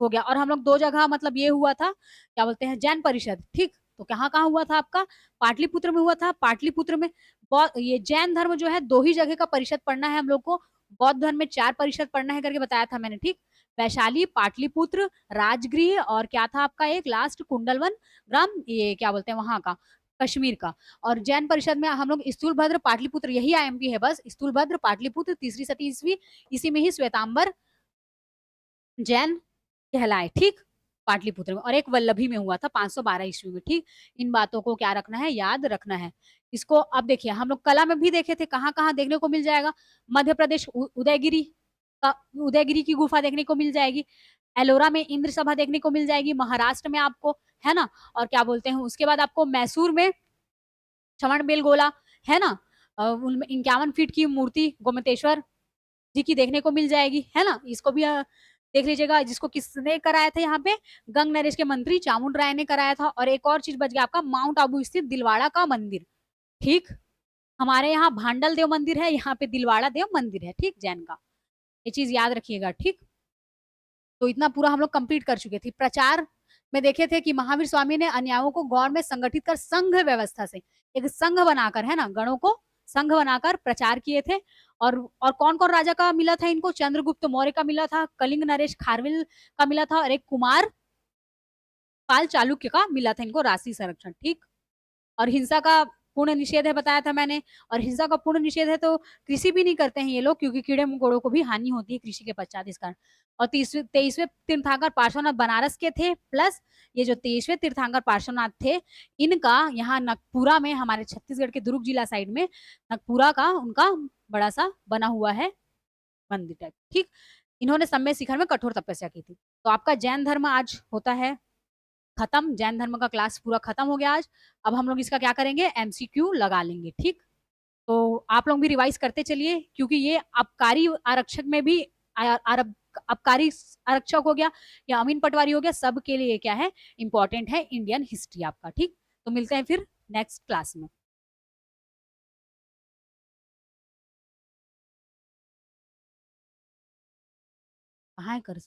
Speaker 1: हो गया। और हम लोग दो जगह मतलब ये हुआ था, क्या बोलते हैं, जैन परिषद, ठीक। तो कहाँ कहाँ हुआ था आपका, पाटलिपुत्र में हुआ था। पाटलिपुत्र में ये जैन धर्म जो है दो ही जगह का परिषद पढ़ना है हम लोग को, बौद्ध धर्म में 4 परिषद पढ़ना है करके बताया था मैंने, ठीक। वैशाली, पाटलिपुत्र, राजगृह, और क्या था आपका एक लास्ट कुंडलवन ग्राम, ये क्या बोलते हैं वहां का, कश्मीर का। और जैन परिषद में हम लोग स्थूलभद्र पाटलिपुत्र, यही आईएमपी है बस, स्थूलभद्र पाटलिपुत्र, तीसरी सती ईस्वी, इसी में ही श्वेतांबर जैन कहलाए, ठीक। पाटलिपुत्र में, और एक वल्लभी में हुआ था 512 ईस्वी में, ठीक। इन बातों को क्या रखना है, याद रखना है। इसको अब देखिए, हम लोग कला में भी देखे थे, कहाँ कहाँ देखने को मिल जाएगा, मध्य प्रदेश उदयगिरी का, उदयगिरी की गुफा देखने को मिल जाएगी। एलोरा में इंद्र सभा देखने को मिल जाएगी, महाराष्ट्र में आपको, है ना। और क्या बोलते हैं, उसके बाद आपको मैसूर में श्रवण बेलगोला, है ना। उनमें 51 फीट की मूर्ति गोमतेश्वर जी की देखने को मिल जाएगी, है ना। इसको भी देख लीजिएगा, जिसको किसने कराया था यहाँ पे, गंग नरेश के मंत्री चामुंड राय ने कराया था। और एक और चीज बच गया आपका, माउंट आबू स्थित दिलवाड़ा का मंदिर, ठीक। हमारे यहाँ भांडल देव मंदिर है, यहाँ पे दिलवाड़ा देव मंदिर है, ठीक, जैन का। ये चीज याद रखिएगा, ठीक। तो इतना पूरा हम लोग कंप्लीट कर चुके थे। प्रचार में देखे थे कि महावीर स्वामी ने अन्यायों को गौर में संगठित कर संघ व्यवस्था से, एक संघ बनाकर, है ना, गणों को संघ बनाकर प्रचार किए थे। और कौन कौन राजा का मिला था इनको, चंद्रगुप्त मौर्य का मिला था, कलिंग नरेश खारविल का मिला था, और एक कुमार पाल चालुक्य का मिला था इनको राशि संरक्षण, ठीक। और हिंसा का पूर्ण निषेध है बताया था मैंने। और हिंसा का पूर्ण निषेध है तो कृषि भी नहीं करते हैं ये लोग, क्योंकि कीड़े मकोड़ों को भी हानि होती है कृषि के पश्चात, इस कारण। और 23वें तीर्थंकर पार्श्वनाथ बनारस के थे, प्लस ये जो 23वें तीर्थंकर पार्श्वनाथ थे, इनका यहाँ नगपुरा में, हमारे छत्तीसगढ़ के दुर्ग जिला साइड में नगपुरा का उनका बड़ा सा बना हुआ है मंदिर टाइप, ठीक। इन्होंने समय शिखर में कठोर तपस्या की थी। तो आपका जैन धर्म आज होता है खत्म, जैन धर्म का क्लास पूरा खत्म हो गया आज। अब हम लोग इसका क्या करेंगे, एमसीक्यू लगा लेंगे, ठीक। तो आप लोग भी रिवाइज करते चलिए, क्योंकि ये आबकारी आरक्षक में भी आबकारी आरक्षक हो गया या अमीन पटवारी हो गया, सबके लिए क्या है, इंपॉर्टेंट है इंडियन हिस्ट्री आपका, ठीक। तो मिलते हैं फिर नेक्स्ट क्लास में। कहाँ है कर